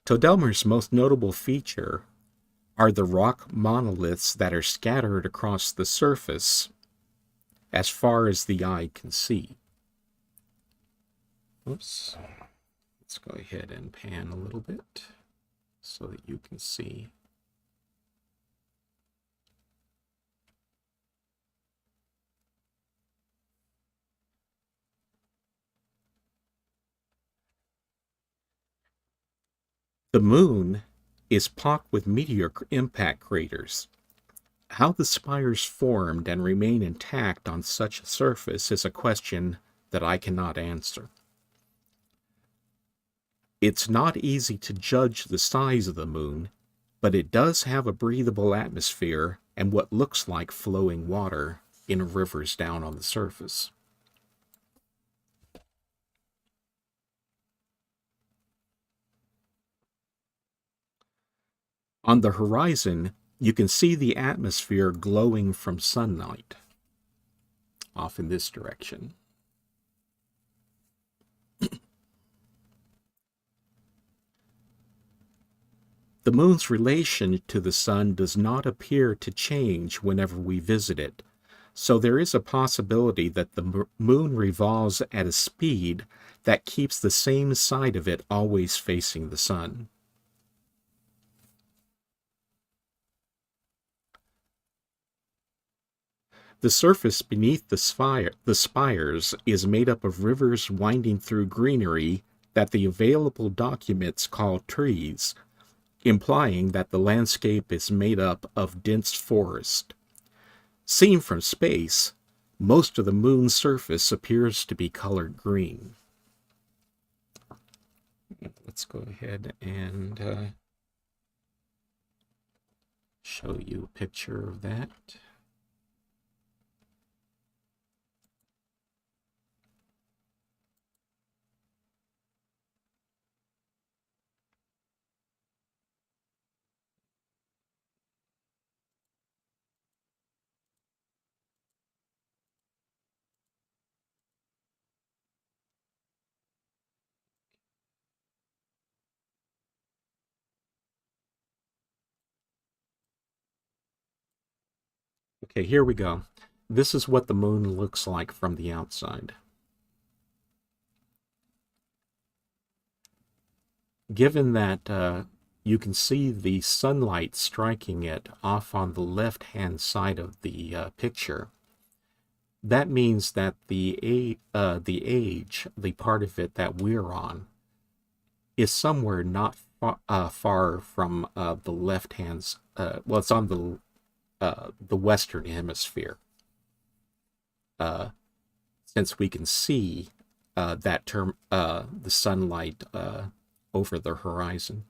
C: Todelmer's most notable feature are the rock monoliths that are scattered across the surface as far as the eye can see. Oops. Let's go ahead and pan a little bit so that you can see. The moon is pocked with meteor impact craters. How the spires formed and remain intact on such a surface is a question that I cannot answer. It's not easy to judge the size of the moon, but it does have a breathable atmosphere and what looks like flowing water in rivers down on the surface. On the horizon, you can see the atmosphere glowing from sunlight, off in this direction. The moon's relation to the sun does not appear to change whenever we visit it, so there is a possibility that the moon revolves at a speed that keeps the same side of it always facing the sun. The surface beneath the spires is made up of rivers winding through greenery that the available documents call trees, implying that the landscape is made up of dense forest. Seen from space, most of the moon's surface appears to be colored green. Let's go ahead and show you a picture of that. Okay, here we go. This is what the moon looks like from the outside. Given that you can see the sunlight striking it off on the left-hand side of the picture, that means that the age, the part of it that we're on, is somewhere not far from the left-hand. Well, it's on the western hemisphere. Since we can see the sunlight over the horizon.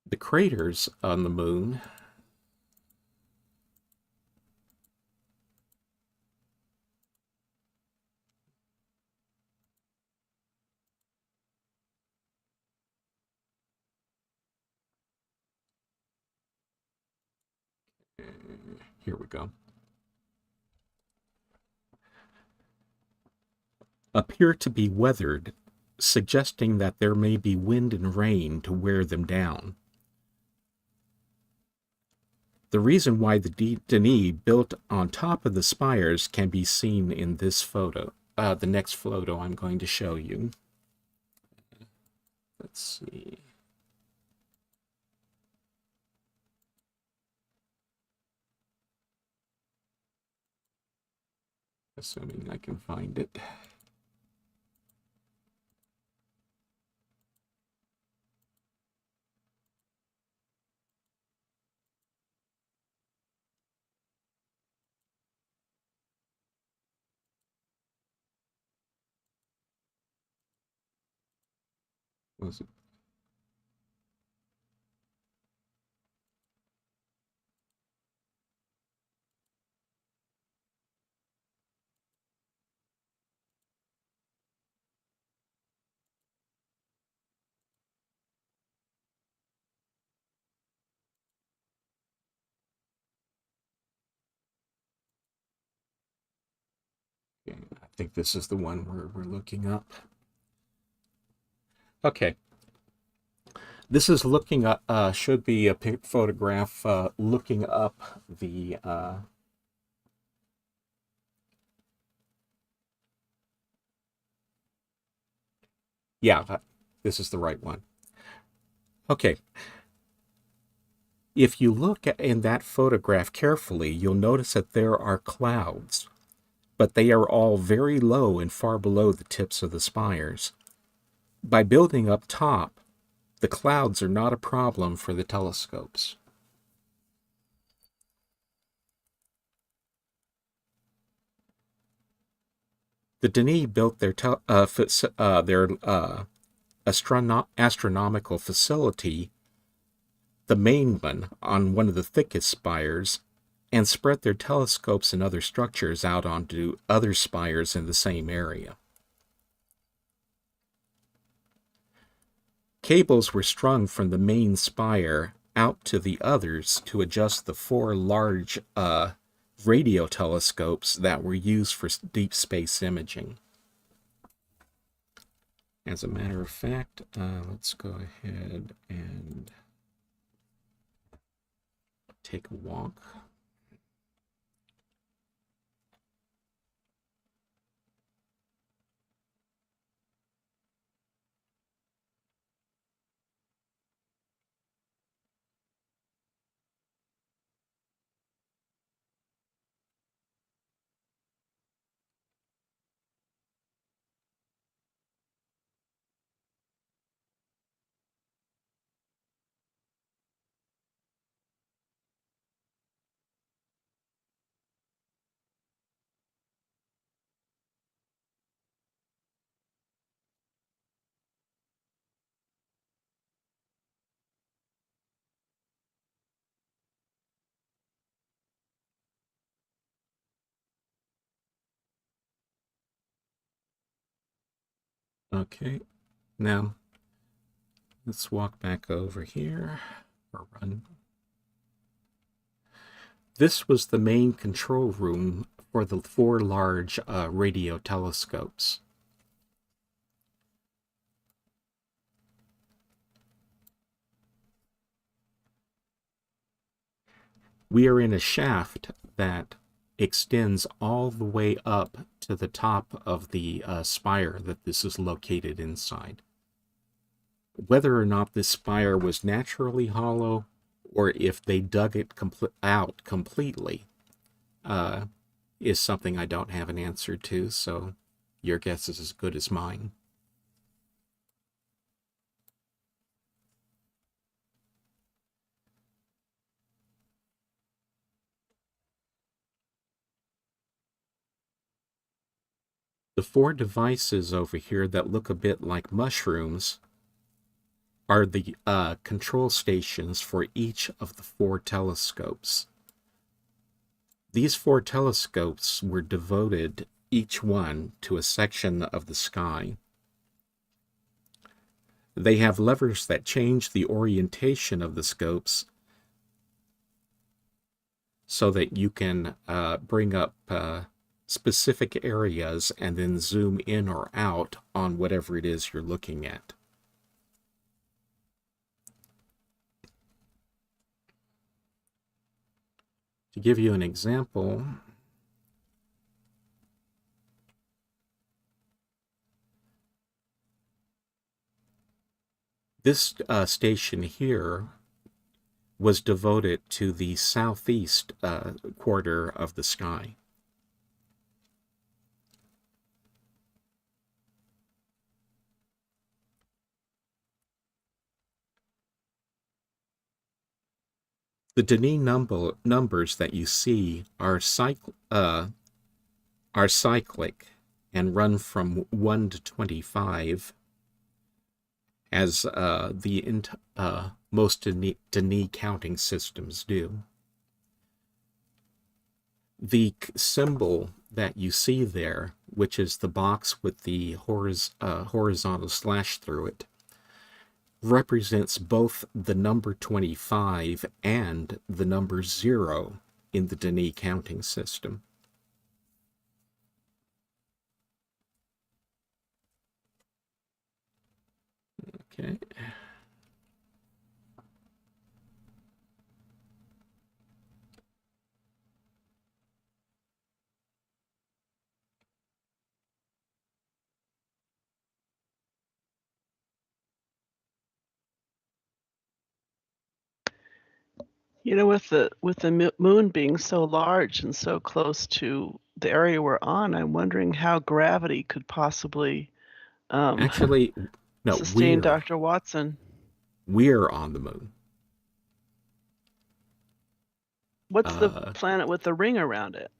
C: The craters on the moon here we go, appear to be weathered, suggesting that there may be wind and rain to wear them down. The reason why the Denis built on top of the spires can be seen in this photo, the next photo I'm going to show you. Let's see. Assuming I can find it. Was it? Okay, I think this is the one we're looking up. Okay. This is looking up, should be a photograph looking up the, yeah, this is the right one. Okay. If you look in that photograph carefully, you'll notice that there are clouds, but they are all very low and far below the tips of the spires. By building up top, the clouds are not a problem for the telescopes. The Denis built their astronomical facility, the main one, on one of the thickest spires, and spread their telescopes and other structures out onto other spires in the same area. Cables were strung from the main spire out to the others to adjust the four large radio telescopes that were used for deep space imaging. As a matter of fact, let's go ahead and take a walk. Okay, now let's walk back over here, or run. This was the main control room for the 4 large radio telescopes. We are in a shaft that extends all the way up to the top of the spire that this is located inside. Whether or not this spire was naturally hollow, or if they dug it out completely, is something I don't have an answer to, so your guess is as good as mine. The 4 devices over here that look a bit like mushrooms are the control stations for each of the 4 telescopes. These 4 telescopes were devoted, each one, to a section of the sky. They have levers that change the orientation of the scopes so that you can bring up specific areas and then zoom in or out on whatever it is you're looking at. To give you an example, this station here was devoted to the southeast quarter of the sky. The Denis numbers that you see are cyclic and run from 1 to 25, as most Denis counting systems do. The symbol that you see there, which is the box with the horizontal slash through it, represents both the number 25 and the number 0 in the Denis counting system. Okay.
B: You know, with the moon being so large and so close to the area we're on, I'm wondering how gravity could possibly
C: Actually, no,
B: sustain Dr. Watson.
C: We're on the moon.
B: What's the planet with the ring around it?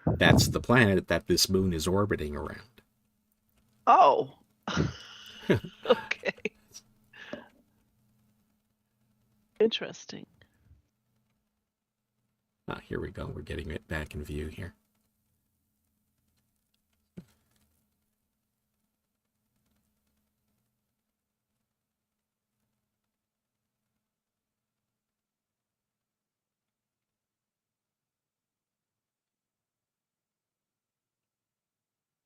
C: That's the planet that this moon is orbiting around.
B: Oh. Okay. Interesting.
C: Here we go. We're getting it back in view here.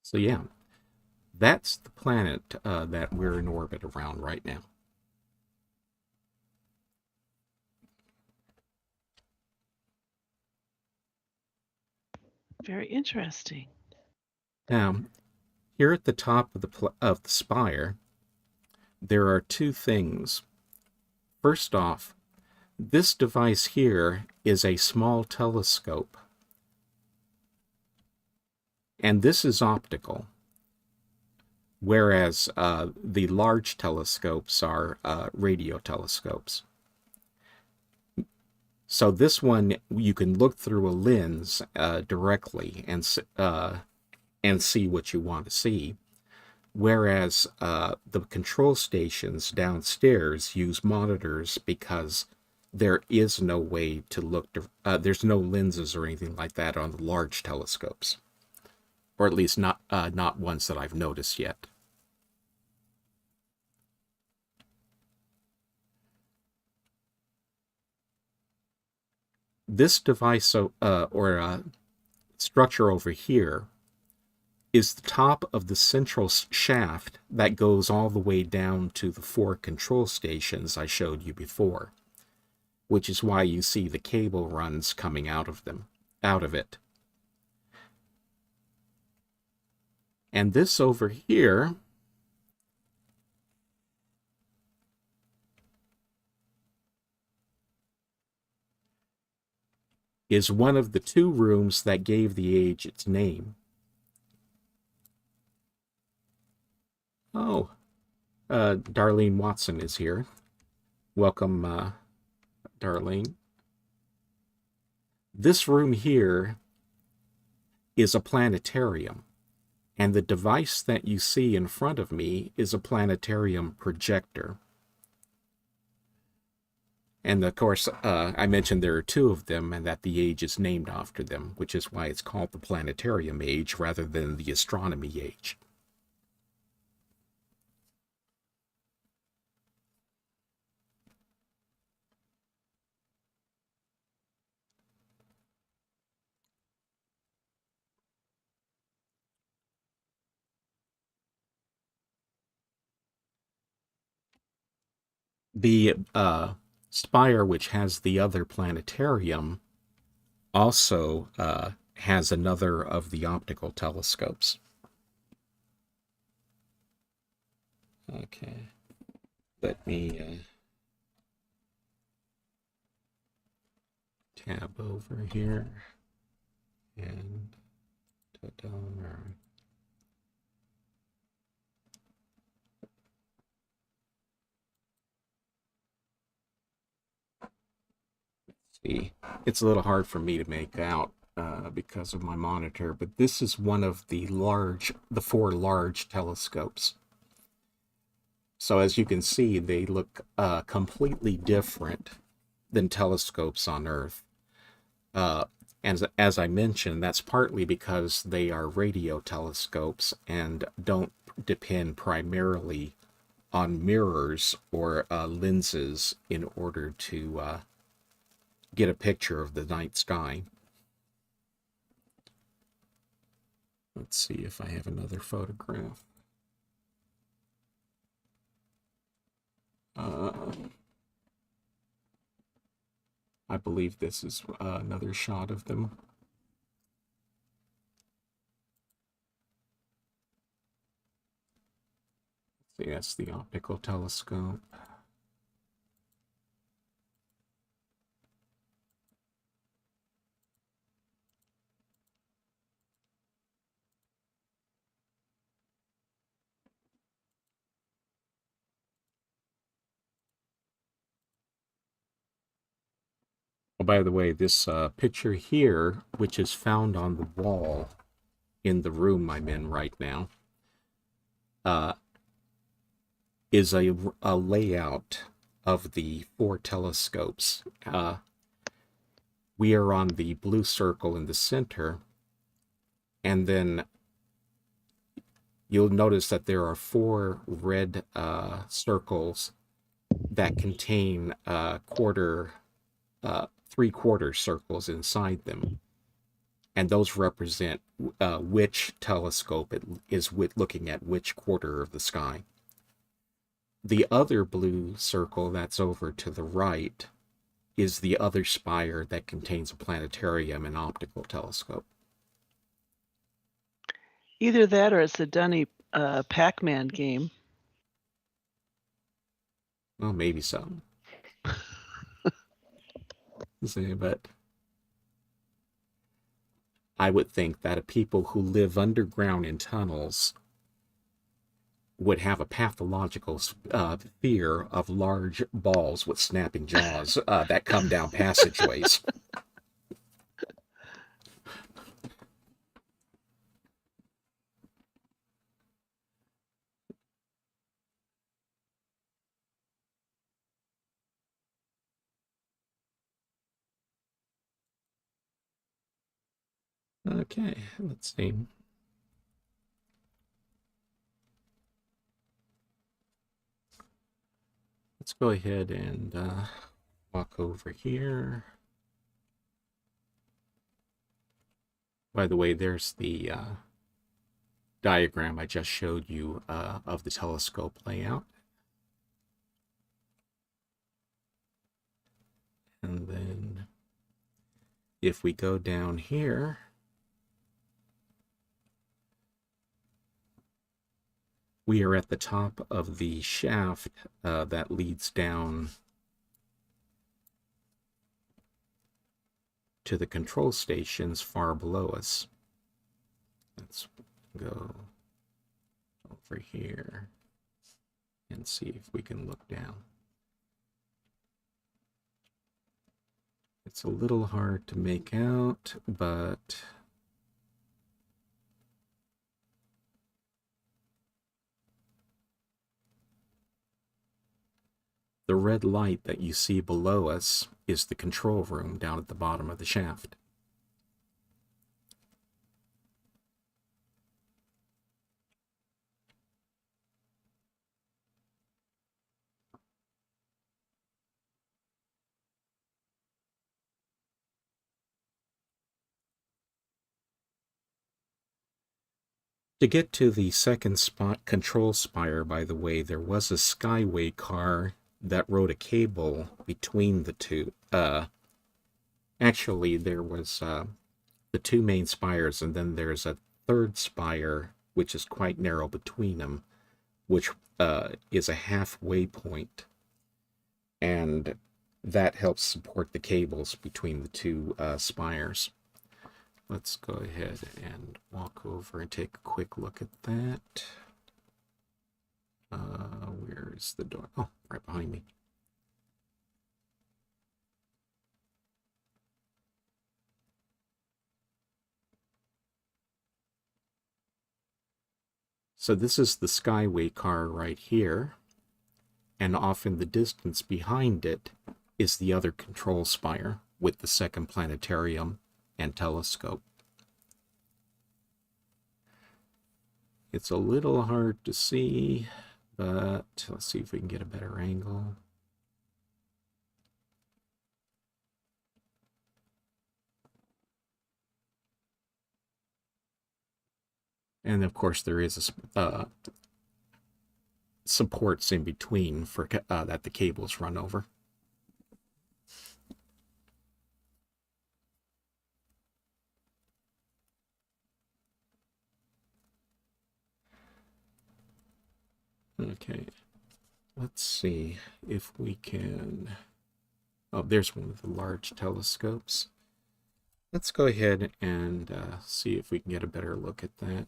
C: So yeah, that's the planet that we're in orbit around right now.
B: Very interesting.
C: Now, here at the top of the spire, there are 2 things. First off, this device here is a small telescope, and this is optical, whereas the large telescopes are radio telescopes. So this one, you can look through a lens directly and see what you want to see, whereas the control stations downstairs use monitors because there is no way to look. There's no lenses or anything like that on the large telescopes, or at least not ones that I've noticed yet. This device structure over here is the top of the central shaft that goes all the way down to the 4 control stations I showed you before, which is why you see the cable runs coming out of it. And this over here is one of the 2 rooms that gave the age its name. Oh, Darlene Watson is here. Welcome, Darlene. This room here is a planetarium, and the device that you see in front of me is a planetarium projector. And of course, I mentioned there are 2 of them and that the age is named after them, which is why it's called the planetarium age rather than the astronomy age. The spire, which has the other planetarium, also has another of the optical telescopes. Okay, let me tab over here and Todelmer. See, it's a little hard for me to make out because of my monitor, but this is one of the 4 large telescopes. So as you can see, they look completely different than telescopes on Earth. And as I mentioned, that's partly because they are radio telescopes and don't depend primarily on mirrors or lenses in order to get a picture of the night sky. Let's see if I have another photograph. I believe this is another shot of them. See, that's the optical telescope. Oh, by the way, this picture here, which is found on the wall in the room I'm in right now, is a layout of the 4 telescopes. We are on the blue circle in the center, and then you'll notice that there are 4 red circles that contain 3/4 circles inside them. And those represent which telescope it is looking at which quarter of the sky. The other blue circle that's over to the right is the other spire that contains a planetarium and optical telescope.
B: Either that or it's a Dunny Pac-Man game.
C: Well, maybe so. See, but I would think that people who live underground in tunnels would have a pathological fear of large balls with snapping jaws that come down passageways. Okay, let's see. Let's go ahead and walk over here. By the way, there's the diagram I just showed you of the telescope layout. And then if we go down here, we are at the top of the shaft that leads down to the control stations far below us. Let's go over here and see if we can look down. It's a little hard to make out, but the red light that you see below us is the control room down at the bottom of the shaft. To get to the second spot control spire, by the way, there was a Skyway car that rode a cable between the two. Actually, there was the two main spires, and then there's a third spire, which is quite narrow between them, which is a halfway point, and that helps support the cables between the two spires. Let's go ahead and walk over and take a quick look at that. Where's the door? Oh, right behind me. So this is the Skyway car right here, and off in the distance behind it is the other control spire with the second planetarium and telescope. It's a little hard to see, but let's see if we can get a better angle. And of course there is a supports in between for that the cables run over. Okay, let's see if we can... Oh, there's one of the large telescopes. Let's go ahead and see if we can get a better look at that.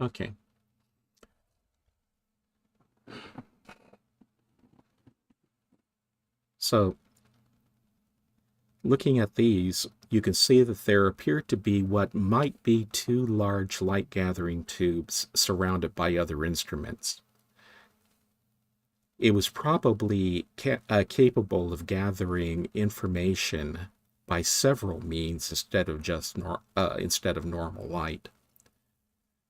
C: Okay. So, looking at these, you can see that there appear to be what might be two large light-gathering tubes surrounded by other instruments. It was probably capable of gathering information by several means instead of just normal light.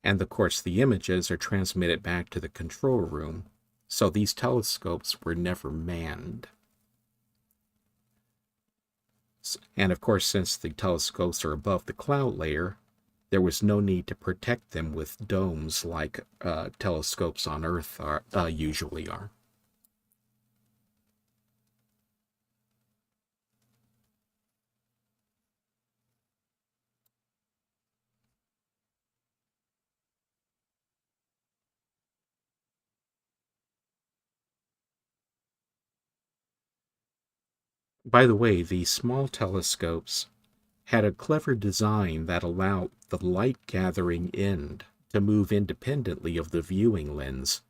C: And of course, the images are transmitted back to the control room, so these telescopes were never manned. And of course, since the telescopes are above the cloud layer, there was no need to protect them with domes like telescopes on Earth usually are. By the way, the small telescopes had a clever design that allowed the light gathering end to move independently of the viewing lens,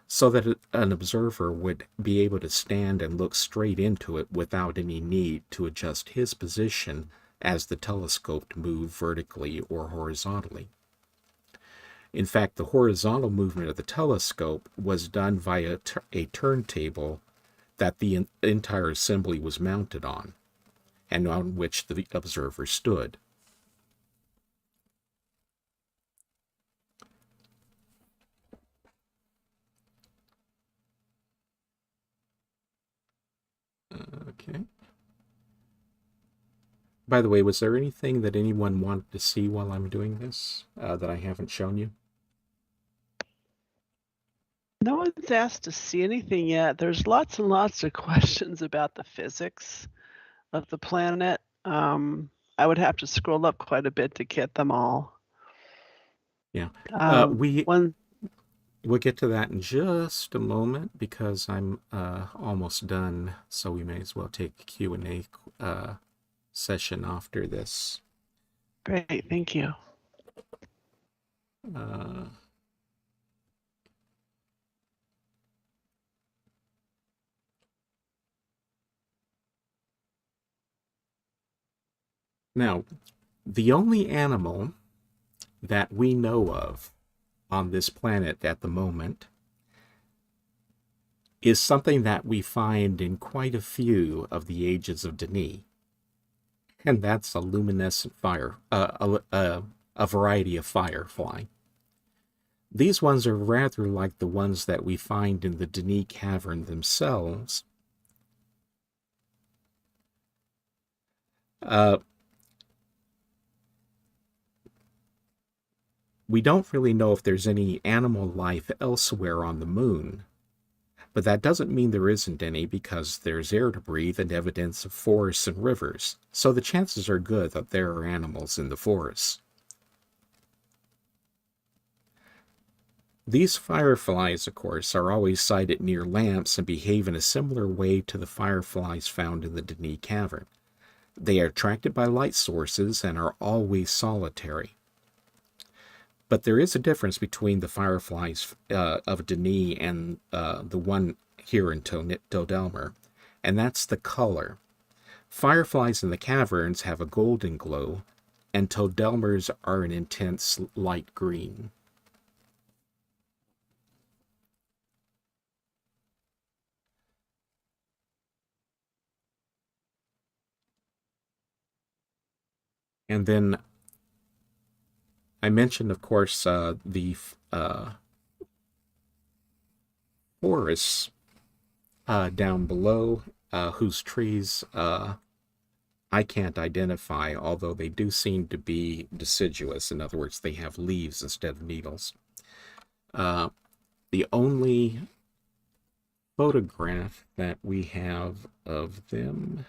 C: so that an observer would be able to stand and look straight into it without any need to adjust his position as the telescope moved vertically or horizontally. In fact, the horizontal movement of the telescope was done via a turntable that the entire assembly was mounted on, and on which the observer stood. Okay. By the way, was there anything that anyone wanted to see while I'm doing this that I haven't shown you?
B: No one's asked to see anything yet. There's lots and lots of questions about the physics of the planet. I would have to scroll up quite a bit to get them all.
C: Yeah.
B: One
C: We'll get to that in just a moment because I'm almost done, so we may as well take a Q&A session after this.
B: Great, thank you.
C: Now, the only animal that we know of on this planet at the moment is something that we find in quite a few of the ages of Denis, and that's a luminescent fire, a variety of firefly. These ones are rather like the ones that we find in the Denis Cavern themselves. We don't really know if there's any animal life elsewhere on the moon, but that doesn't mean there isn't any because there's air to breathe and evidence of forests and rivers, so the chances are good that there are animals in the forests. These fireflies, of course, are always sighted near lamps and behave in a similar way to the fireflies found in the Denis Cavern. They are attracted by light sources and are always solitary. But there is a difference between the fireflies of Denis and the one here in Todelmer, and that's the color. Fireflies in the caverns have a golden glow, and Todelmers are an intense light green. And then I mentioned, of course, the forests down below, whose trees I can't identify, although they do seem to be deciduous. In other words, they have leaves instead of needles. The only photograph that we have of them.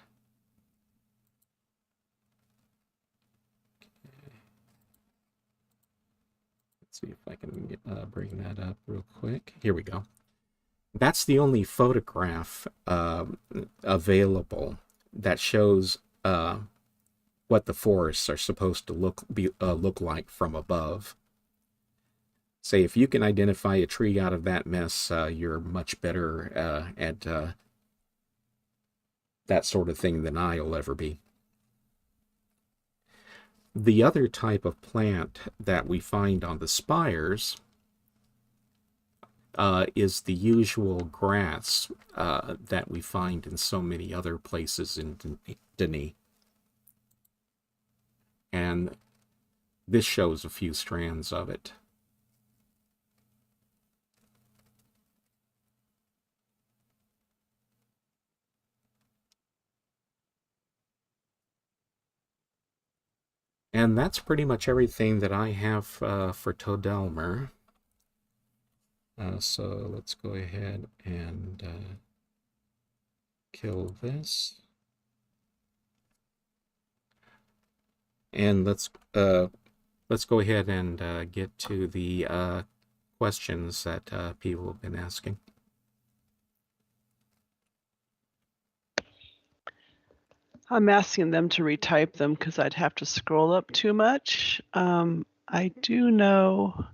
C: Let's see if I can bring that up real quick. Here we go. That's the only photograph available that shows what the forests are supposed to look like from above. Say, if you can identify a tree out of that mess, you're much better at that sort of thing than I'll ever be. The other type of plant that we find on the spires is the usual grass that we find in so many other places in Denis. And this shows a few strands of it. And that's pretty much everything that I have for Todelmer. So let's go ahead and kill this. And let's go ahead and get to the questions that people have been asking.
B: I'm asking them to retype them because I'd have to scroll up too much. I do know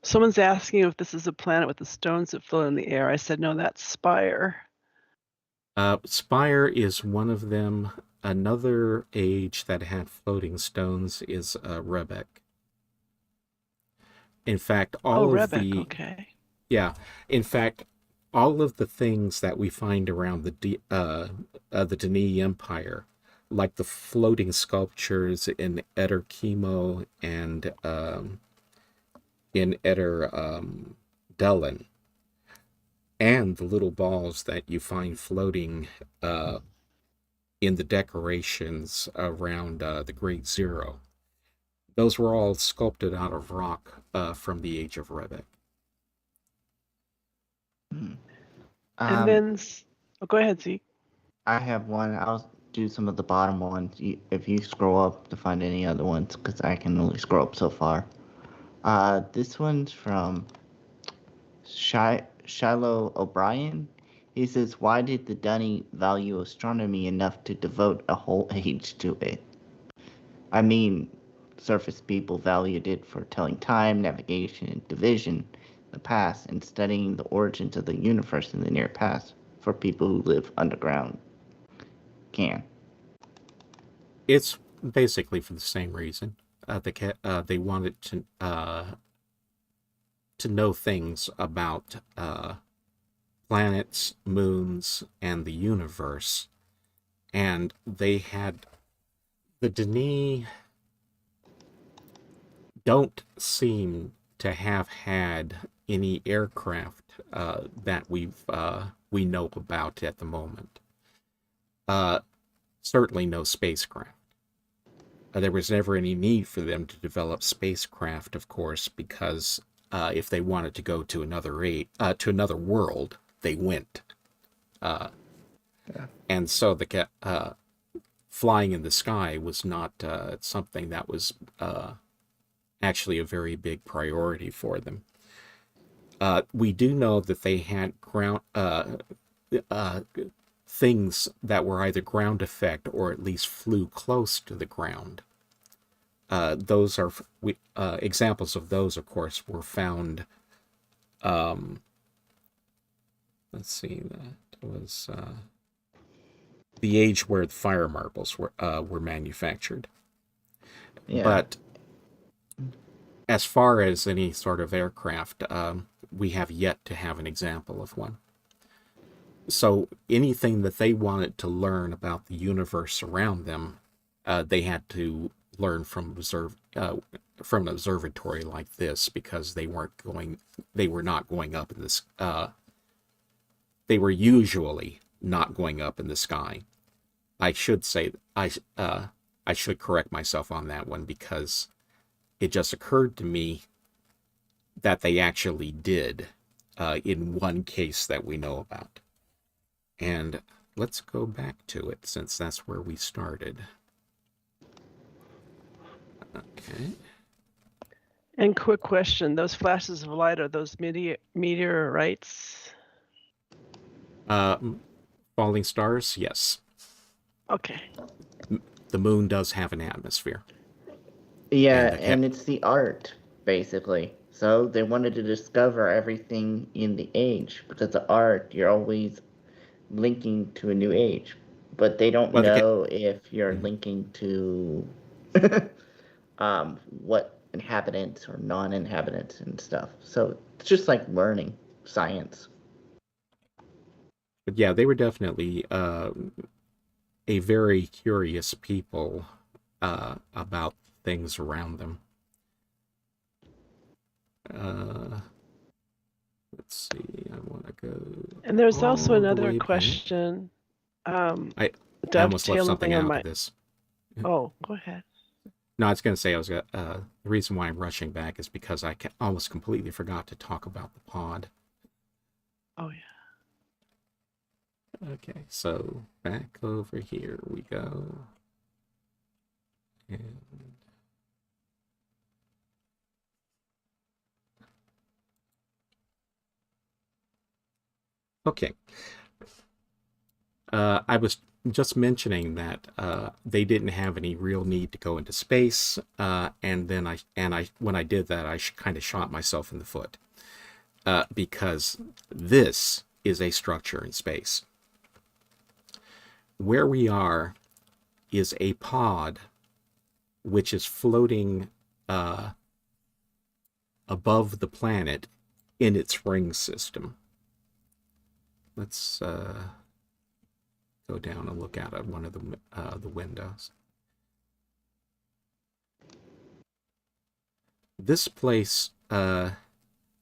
B: someone's asking if this is a planet with the stones that float in the air. I said, no, that's Spire.
C: Spire is one of them. Another age that had floating stones is Rebek. In fact,
B: Oh,
C: all of
B: Rebek.
C: the
B: Okay.
C: yeah, in fact, all of the things that we find around the Dani Empire, like the floating sculptures in Eder Chemo and in Eder Dellen, and the little balls that you find floating uh, in the decorations around the Great Zero. Those were all sculpted out of rock from the Age of Rebek.
A: Hmm.
B: And
A: Um,
B: then, oh, go ahead, Zeke.
A: I have one. I'll do some of the bottom ones. If you scroll up to find any other ones, because I can only scroll up so far. This one's from Shiloh O'Brien. He says, "Why did the Dunny value astronomy enough to devote a whole age to it? I mean, surface people valued it for telling time, navigation, and division in the past, and studying the origins of the universe in the near past for people who live underground can."
C: It's basically for the same reason. They wanted to know things about planets, moons, and the universe, and they had the Denis don't seem to have had any aircraft that we know about at the moment. Uh, Certainly no spacecraft. There was never any need for them to develop spacecraft, of course, because if they wanted to go to to another world, they went. Uh,
A: Yeah.
C: and so the flying in the sky was not something that was actually a very big priority for them. We do know that they had uh, things that were either ground effect or at least flew close to the ground. Those are examples of those, of course, were found. Um, let's see, that was the age where the fire marbles were manufactured.
A: Yeah.
C: But as far as any sort of aircraft, we have yet to have an example of one. So anything that they wanted to learn about the universe around them, they had to learn from an observatory like this because they were not going up in this. They were usually not going up in the sky. I should say I should correct myself on that one because it just occurred to me that they actually did in one case that we know about. And let's go back to it since that's where we started. Okay.
B: And quick question: those flashes of light, are those meteorites?
C: Falling stars, yes.
B: Okay.
C: The moon does have an atmosphere.
A: Yeah,
C: And
A: and it's the art, basically. So they wanted to discover everything in the age, because the art, you're always linking to a new age. But they don't
C: well,
A: know if you're
C: mhm.
A: linking to what inhabitants or non-inhabitants and stuff. So it's just like learning science.
C: But yeah, they were definitely a very curious people about things around them. Uh, let's see. I want to go
B: And there's also
C: all the
B: another
C: way back.
B: question,
C: I almost left something
B: dovetailing on
C: out
B: my.
C: of this.
B: Oh, go ahead.
C: No, I was going to say the reason why I'm rushing back is because almost completely forgot to talk about the pod.
B: Oh yeah.
C: Okay, so back over here we go. And okay. I was just mentioning that they didn't have any real need to go into space, and then when I did that, I kind of shot myself in the foot because this is a structure in space. where we are is a pod which is floating uh, above the planet in its ring system. Let's go down and look out at one of the windows. This place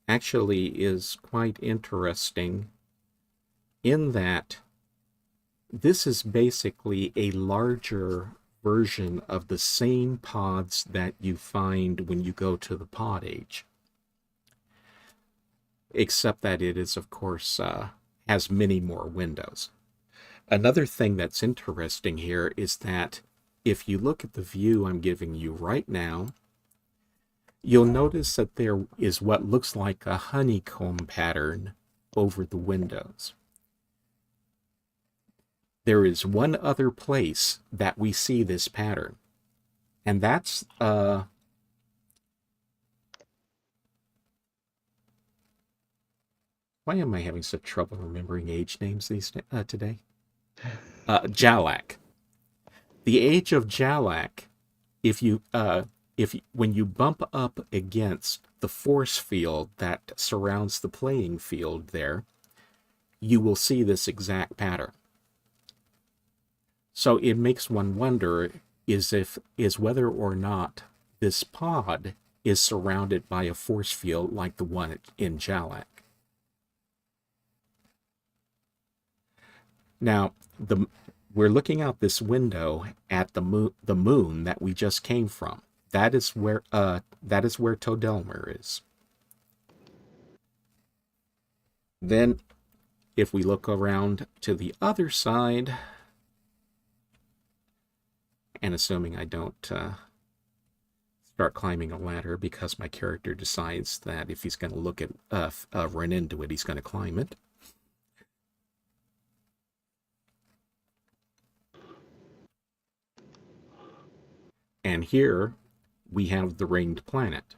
C: actually is quite interesting in that this is basically a larger version of the same pods that you find when you go to the pod age, except that it is, of course, has many more windows. Another thing that's interesting here is that if you look at the view I'm giving you right now, you'll notice that there is what looks like a honeycomb pattern over the windows. There is one other place that we see this pattern, and that's why am I having such trouble remembering age names today? Jalak. The age of Jalak, if when you bump up against the force field that surrounds the playing field there, you will see this exact pattern. So it makes one wonder is whether or not this pod is surrounded by a force field like the one in Jalak. Now, we're looking out this window at the moon that we just came from. That is where Todelmer is. Then, if we look around to the other side, and assuming I don't start climbing a ladder because my character decides that if he's going to look at run into it, he's going to climb it. And here we have the ringed planet.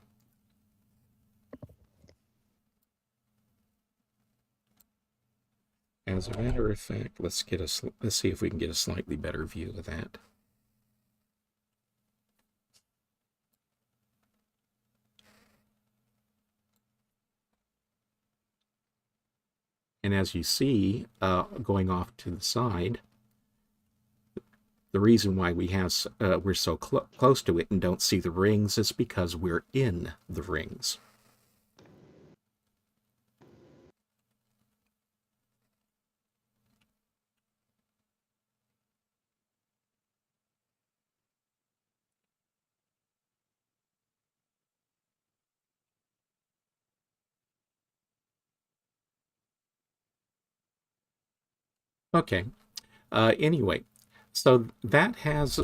C: As a matter of fact, let's see if we can get a slightly better view of that. And as you see, going off to the side, the reason why we're so close to it and don't see the rings is because we're in the rings. Okay. Anyway, so that has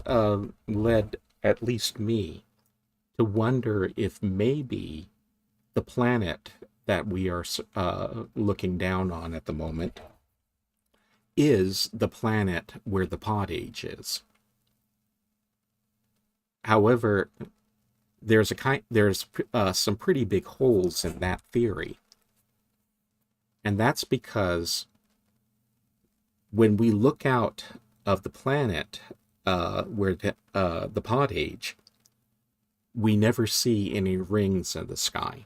C: led at least me to wonder if maybe the planet that we are looking down on at the moment is the planet where the pod age is. However, there's some pretty big holes in that theory, and that's because when we look out of the planet where the pod age, we never see any rings in the sky.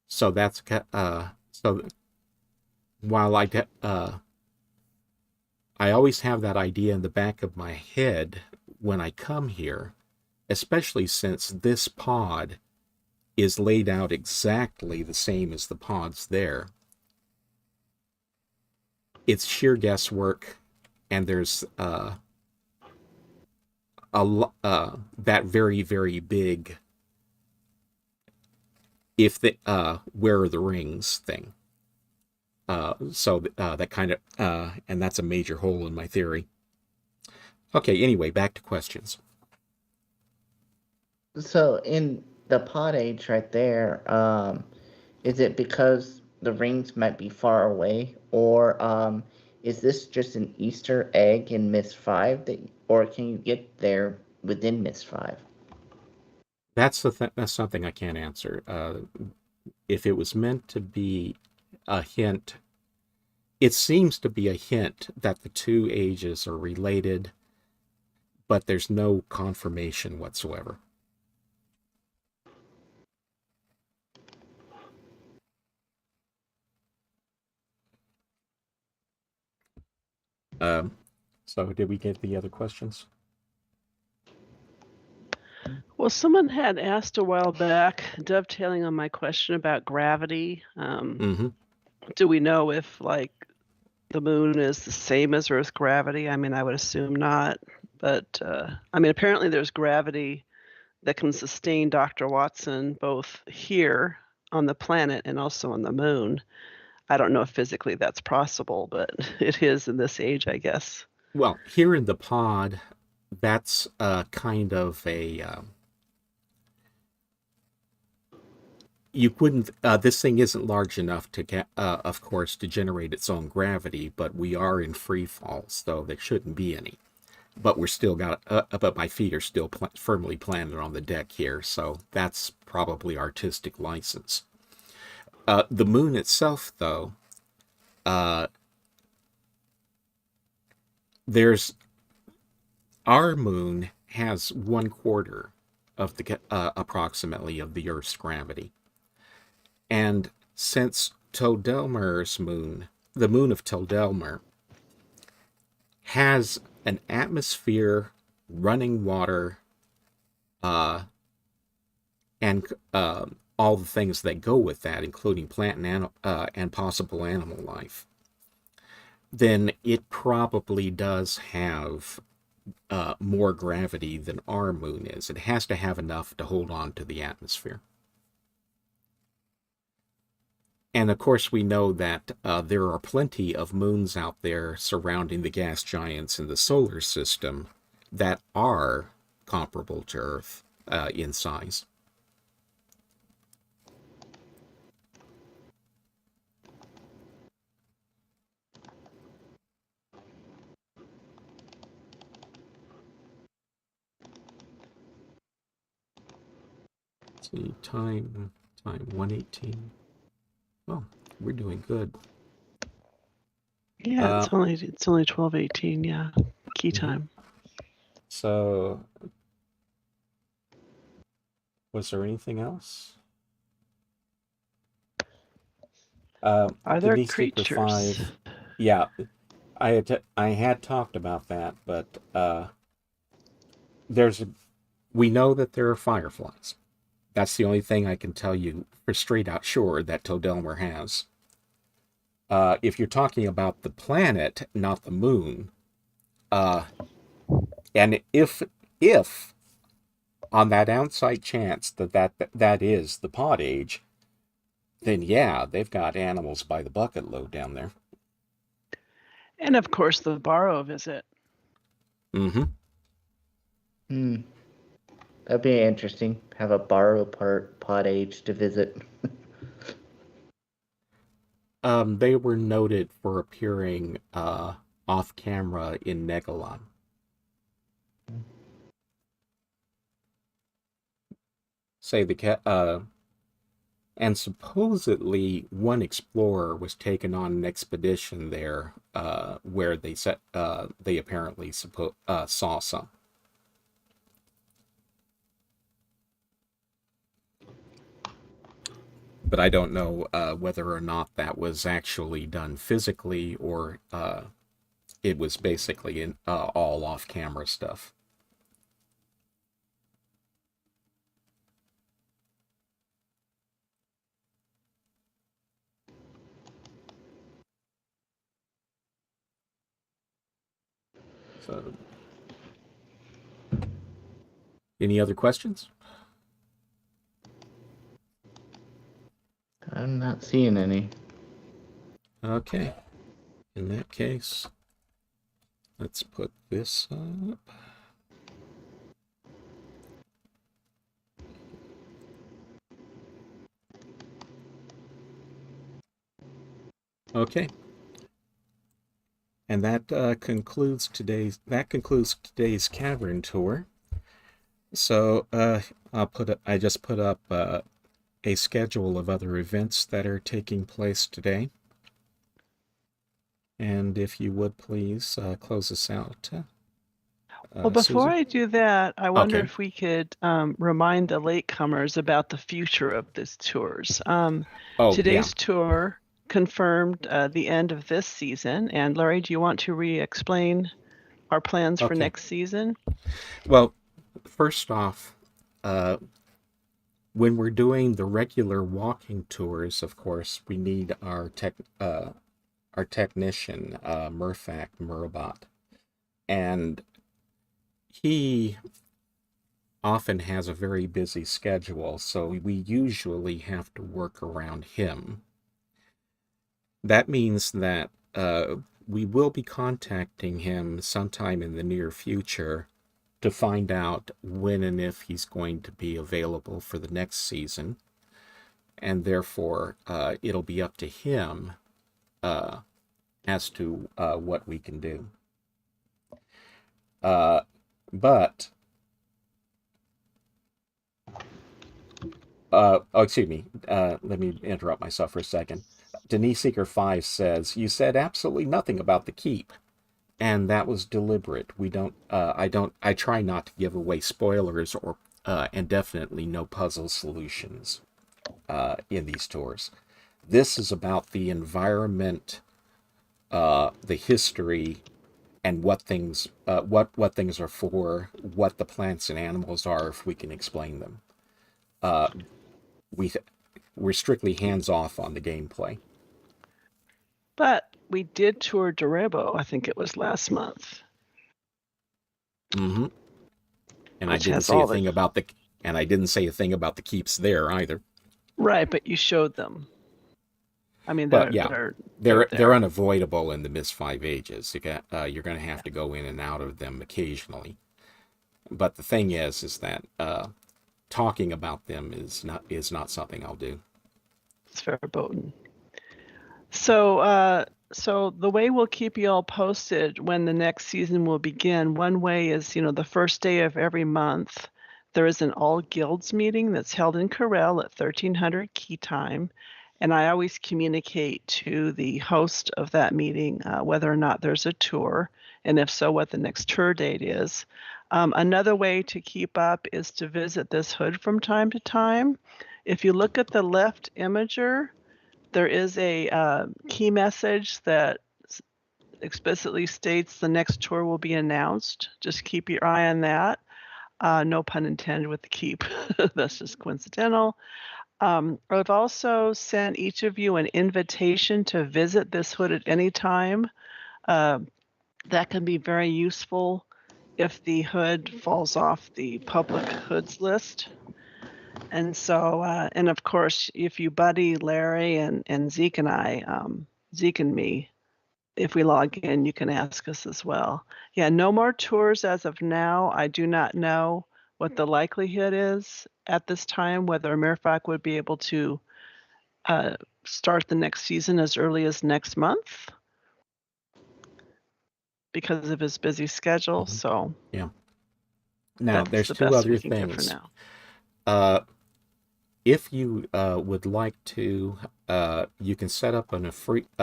C: So that's so. While I always have that idea in the back of my head when I come here, especially since this pod is laid out exactly the same as the pods there. It's sheer guesswork, and there's that very, very big where are the rings thing. So that kind of and that's a major hole in my theory. Okay, anyway, back to questions.
A: So in the pod age right there, is it because the rings might be far away, or is this just an Easter egg in Myst 5 or can you get there within Myst 5?
C: That's something I can't answer. If it was meant to be a hint it seems to be a hint that the two ages are related, but there's no confirmation whatsoever. Um, so did we get the other questions?
B: Well, someone had asked a while back, dovetailing on my question about gravity.
C: Mm-hmm.
B: Do we know if like the moon is the same as Earth gravity? I mean, I would assume not, but I mean, apparently there's gravity that can sustain Dr. Watson both here on the planet and also on the moon. I don't know if physically that's possible, but it is in this age, I guess.
C: Well, here in the pod, that's kind of a you wouldn't. This thing isn't large enough to get, of course, to generate its own gravity, but we are in free fall, so there shouldn't be any. But we're still got. But my feet are still firmly planted on the deck here, so that's probably artistic license. The moon itself, though, there's our moon has 1/4 of the approximately of the Earth's gravity. And since Todelmer's moon, the moon of Todelmer, has an atmosphere, running water, uh, and all the things that go with that, including plant and possible animal life, then it probably does have more gravity than our moon is. It has to have enough to hold on to the atmosphere. And of course, we know that there are plenty of moons out there surrounding the gas giants in the solar system that are comparable to Earth in size. Let's see, time 118. Well, we're doing good.
B: Yeah, it's only 12:18. Yeah, key time.
C: So, was there anything else?
B: Are there
C: Denise Seeker
B: creatures?
C: 5. Yeah, I had talked about that, but we know that there are fireflies. That's the only thing I can tell you for straight out sure that Todelmer has. If you're talking about the planet, not the moon, and if on that outside chance that is the pod age, then yeah, they've got animals by the bucket load down there.
B: And of course, the Barrow visit.
C: Mm-hmm.
A: That'd be interesting. Have a Barrow pod age to visit.
C: They were noted for appearing off camera in Negalon. Say the cat. And supposedly one explorer was taken on an expedition there, where they apparently saw some. But I don't know whether or not that was actually done physically or it was basically all off-camera stuff. So, any other questions?
A: I'm not seeing any.
C: Okay. In that case, let's put this up. Okay. And that concludes today's cavern tour. So I just put up a schedule of other events that are taking place today. And if you would please close us out,
B: Well, before
C: Susan.
B: I do that, I wonder
C: Okay.
B: if we could remind the latecomers about the future of this tours.
C: Oh, yeah.
B: Today's tour confirmed the end of this season. And Larry, do you want to re-explain our plans for
C: Okay.
B: next season?
C: Well, first off, uh, when we're doing the regular walking tours, of course, we need our technician, Murfak Murabot, and he often has a very busy schedule, so we usually have to work around him. That means that we will be contacting him sometime in the near future to find out when and if he's going to be available for the next season, and therefore it'll be up to him uh, as to what we can do. Uh, but oh, excuse me. Let me interrupt myself for a second. Denise Seeker 5 says, "You said absolutely nothing about the keep." And that was deliberate. I try not to give away spoilers and definitely no puzzle solutions in these tours. This is about the environment, the history, and what things are for, what the plants and animals are, if we can explain them. Uh, we we're strictly hands off on the gameplay.
B: But we did tour Dorebo, I think it was last month.
C: Mm-hmm. And I
B: Which
C: didn't
B: has
C: say a
B: all the
C: thing about the and I didn't say a thing about the keeps there either.
B: right, but you showed them. I mean,
C: But
B: they're
C: yeah,
B: they're they're
C: they're
B: there.
C: unavoidable in the Myst 5 ages. You're going to have to go in and out of them occasionally. But the thing is that talking about them is not something I'll do.
B: It's verboten. So the way we'll keep you all posted when the next season will begin, one way is, the first day of every month, there is an all guilds meeting that's held in Corel at 1300 key time. And I always communicate to the host of that meeting whether or not there's a tour, and if so, what the next tour date is. Another way to keep up is to visit this hood from time to time. If you look at the left imager, there is a key message that explicitly states the next tour will be announced. Just keep your eye on that. No pun intended with the keep. That's just coincidental. I've also sent each of you an invitation to visit this hood at any time. That can be very useful if the hood falls off the public hoods list. And so, and of course, if you buddy Larry and Zeke and I, Zeke and me, if we log in, you can ask us as well. Yeah, no more tours as of now. I do not know what the likelihood is at this time, whether Mirfak would be able to start the next season as early as next month because of his busy schedule.
C: Mm-hmm.
B: So
C: Yeah. Now,
B: that's
C: there's
B: the
C: two
B: best we
C: other
B: can get for
C: things.
B: now.
C: Uh, if you would like to, you can set up a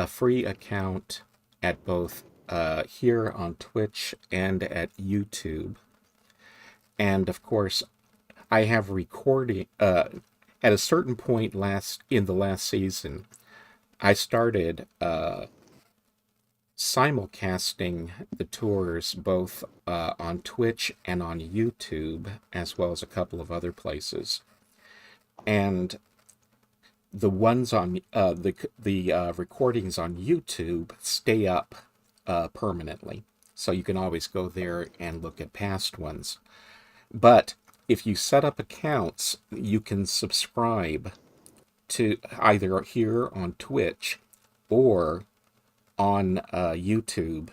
C: free account at both here on Twitch and at YouTube. And of course, I have recording at a certain point in the last season. I started simulcasting the tours both on Twitch and on YouTube, as well as a couple of other places. And the ones on the recordings on YouTube stay up permanently, so you can always go there and look at past ones. But if you set up accounts, you can subscribe to either here on Twitch or on YouTube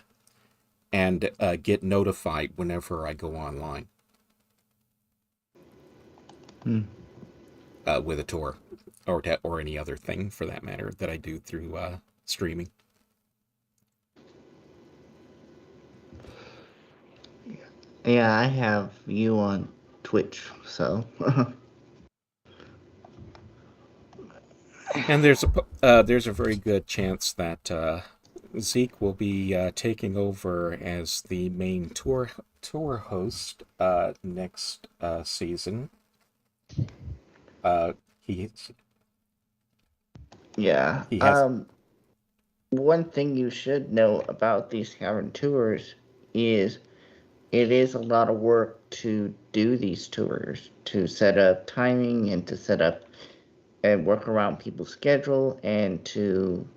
C: and get notified whenever I go online
A: Hmm.
C: with a tour or any other thing for that matter that I do through streaming.
A: Yeah, I have you on Twitch, so.
C: And there's a very good chance that Zeke will be taking over as the main tour host next season. Uh, he
A: Yeah.
C: he has
A: One thing you should know about these Cavern Tours is it is a lot of work to do these tours, to set up timing and to set up and work around people's schedule and to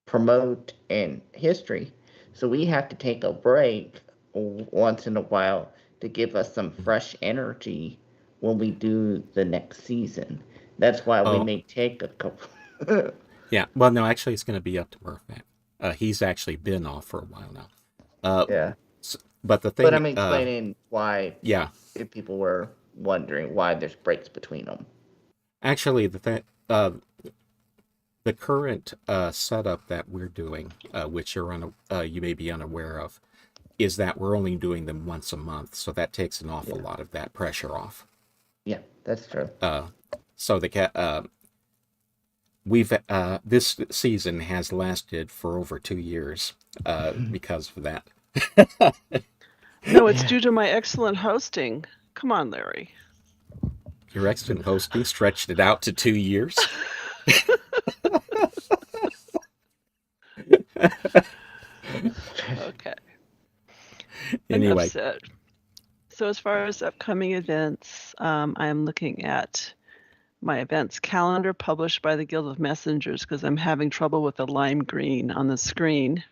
A: promote in history. So we have to take a break once in a while to give us some fresh energy when we do the next season. That's why we
C: oh
A: may take a couple.
C: yeah. Well, no, actually, it's going to be up to Murphy. He's actually been off for a while now. Uh,
A: Yeah.
C: but the
A: But
C: thing,
A: I'm explaining why,
C: yeah,
A: if people were wondering why there's breaks between them.
C: actually, the current setup that we're doing, which you may be unaware of, is that we're only doing them once a month, so that takes an awful
A: Yeah.
C: lot of that pressure off.
A: Yeah, that's true.
C: So we've this season has lasted for over 2 years because of that.
B: No, it's
A: Yeah.
B: due to my excellent hosting. Come on, Larry.
C: Your excellent hosting stretched it out to 2 years.
B: Okay, enough
C: Anyway,
B: said. So as far as upcoming events, I am looking at my events calendar published by the Guild of Messengers because I'm having trouble with the lime green on the screen.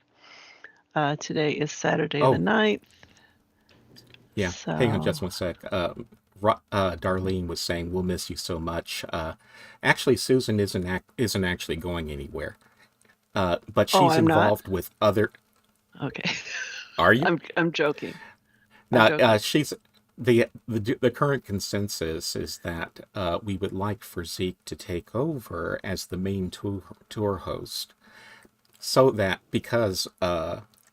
B: Today is Saturday the
C: oh
B: 9th.
C: yeah, hang on just
B: So,
C: one sec. Darlene was saying we'll miss you so much. Actually, Susan isn't actually going anywhere. But
B: oh,
C: she's
B: I'm not?
C: involved with other.
B: Okay.
C: Are you?
B: I'm joking. I'm
C: Now,
B: joking.
C: she's the current consensus is that we would like for Zeke to take over as the main tour host, so that because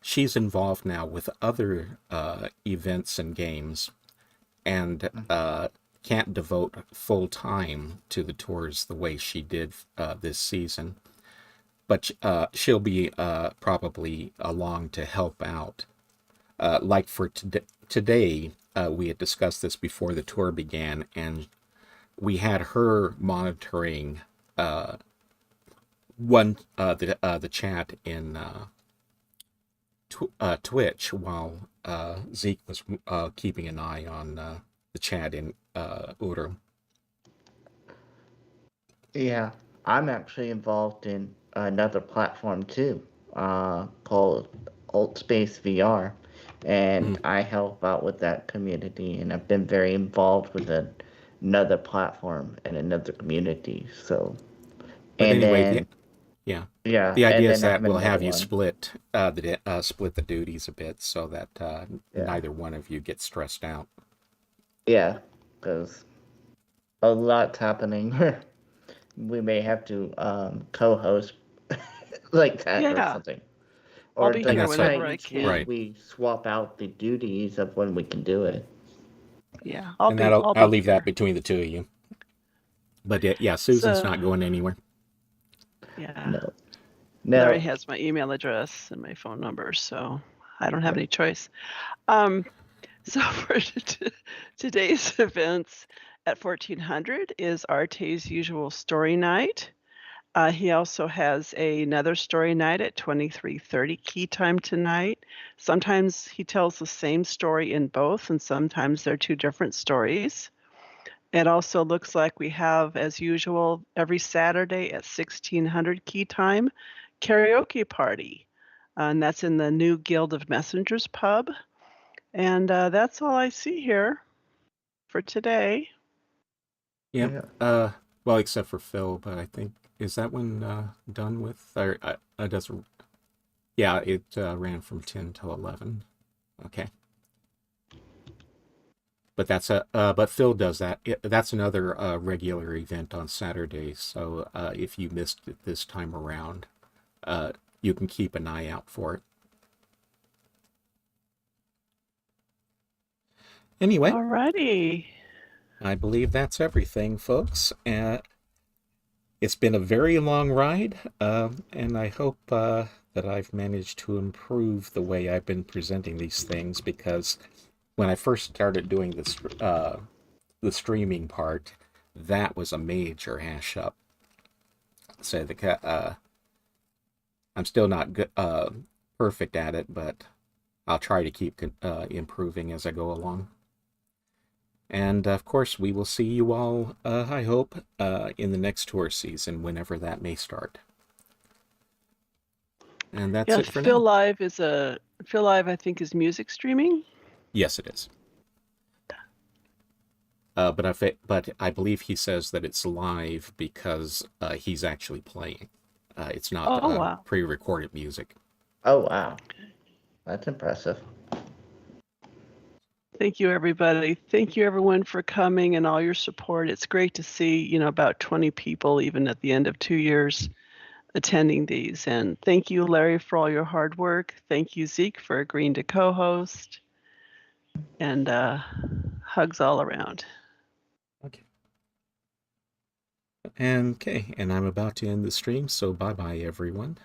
C: she's involved now with other events and games, and can't devote full time to the tours the way she did this season, but she'll be probably along to help out. Like for today, we had discussed this before the tour began, and we had her monitoring the chat in Twitch while Zeke was keeping an eye on the chat in Uru.
A: Yeah, I'm actually involved in another platform too, called Alt Space VR, and
C: Mhm.
A: I help out with that community, and I've been very involved with another platform and another community. So,
C: But
A: and
C: anyway,
A: then
C: yeah,
A: yeah,
C: the
A: and
C: idea is
A: then I
C: that
A: have
C: we'll
A: another
C: have you
A: one.
C: split the duties a bit so that
A: Yeah,
C: neither one of you gets stressed out.
A: yeah, because a lot's happening. We may have to co-host like that or
B: Yeah,
A: something.
B: I'll
A: Or
B: be
C: And
A: like
B: here
C: that's
A: tonight,
B: whenever I
A: each week
B: can.
C: right.
A: we swap out the duties of when we can do it.
B: Yeah,
C: And
B: I'll
C: I'll
B: be
C: leave that
B: here.
C: between the two of you. But yeah, Susan's
B: So,
C: not going anywhere.
B: yeah.
A: No.
B: Larry
A: No.
B: has my email address and my phone number, so I don't have
A: Yeah.
B: any choice. Um, so for today's events at 1400 is Arte's usual story night. He also has another story night at 23:30 key time tonight. Sometimes he tells the same story in both, and sometimes they're two different stories. It also looks like we have, as usual, every Saturday at 1600 key time, karaoke party. And that's in the new Guild of Messengers pub. And that's all I see here for today.
C: Yep.
A: Yeah.
C: Well, except for Phil, but I think is that one done with? Or doesn't? Yeah, it ran from 10 till 11. Okay. But but Phil does that. That's another regular event on Saturdays. So if you missed it this time around, uh, you can keep an eye out for it. Anyway,
B: Alrighty.
C: I believe that's everything, folks. it's been a very long ride, and I hope that I've managed to improve the way I've been presenting these things, because when I first started doing the streaming part, that was a major hash up. So I'm still not good, perfect at it, but I'll try to keep improving as I go along. And of course, we will see you all, I hope, in the next tour season, whenever that may start. And that's
B: Yeah,
C: it for now.
B: Phil Live, I think, is music streaming.
C: Yes, it is. But I believe he says that it's live because he's actually playing. It's not
B: Oh, wow.
C: pre-recorded music.
A: Oh, wow. That's impressive.
B: Thank you, everybody. Thank you, everyone, for coming and all your support. It's great to see, about 20 people, even at the end of 2 years, attending these. And thank you, Larry, for all your hard work. Thank you, Zeke, for agreeing to co-host. And hugs all around.
C: Okay. And I'm about to end the stream, so bye-bye, everyone.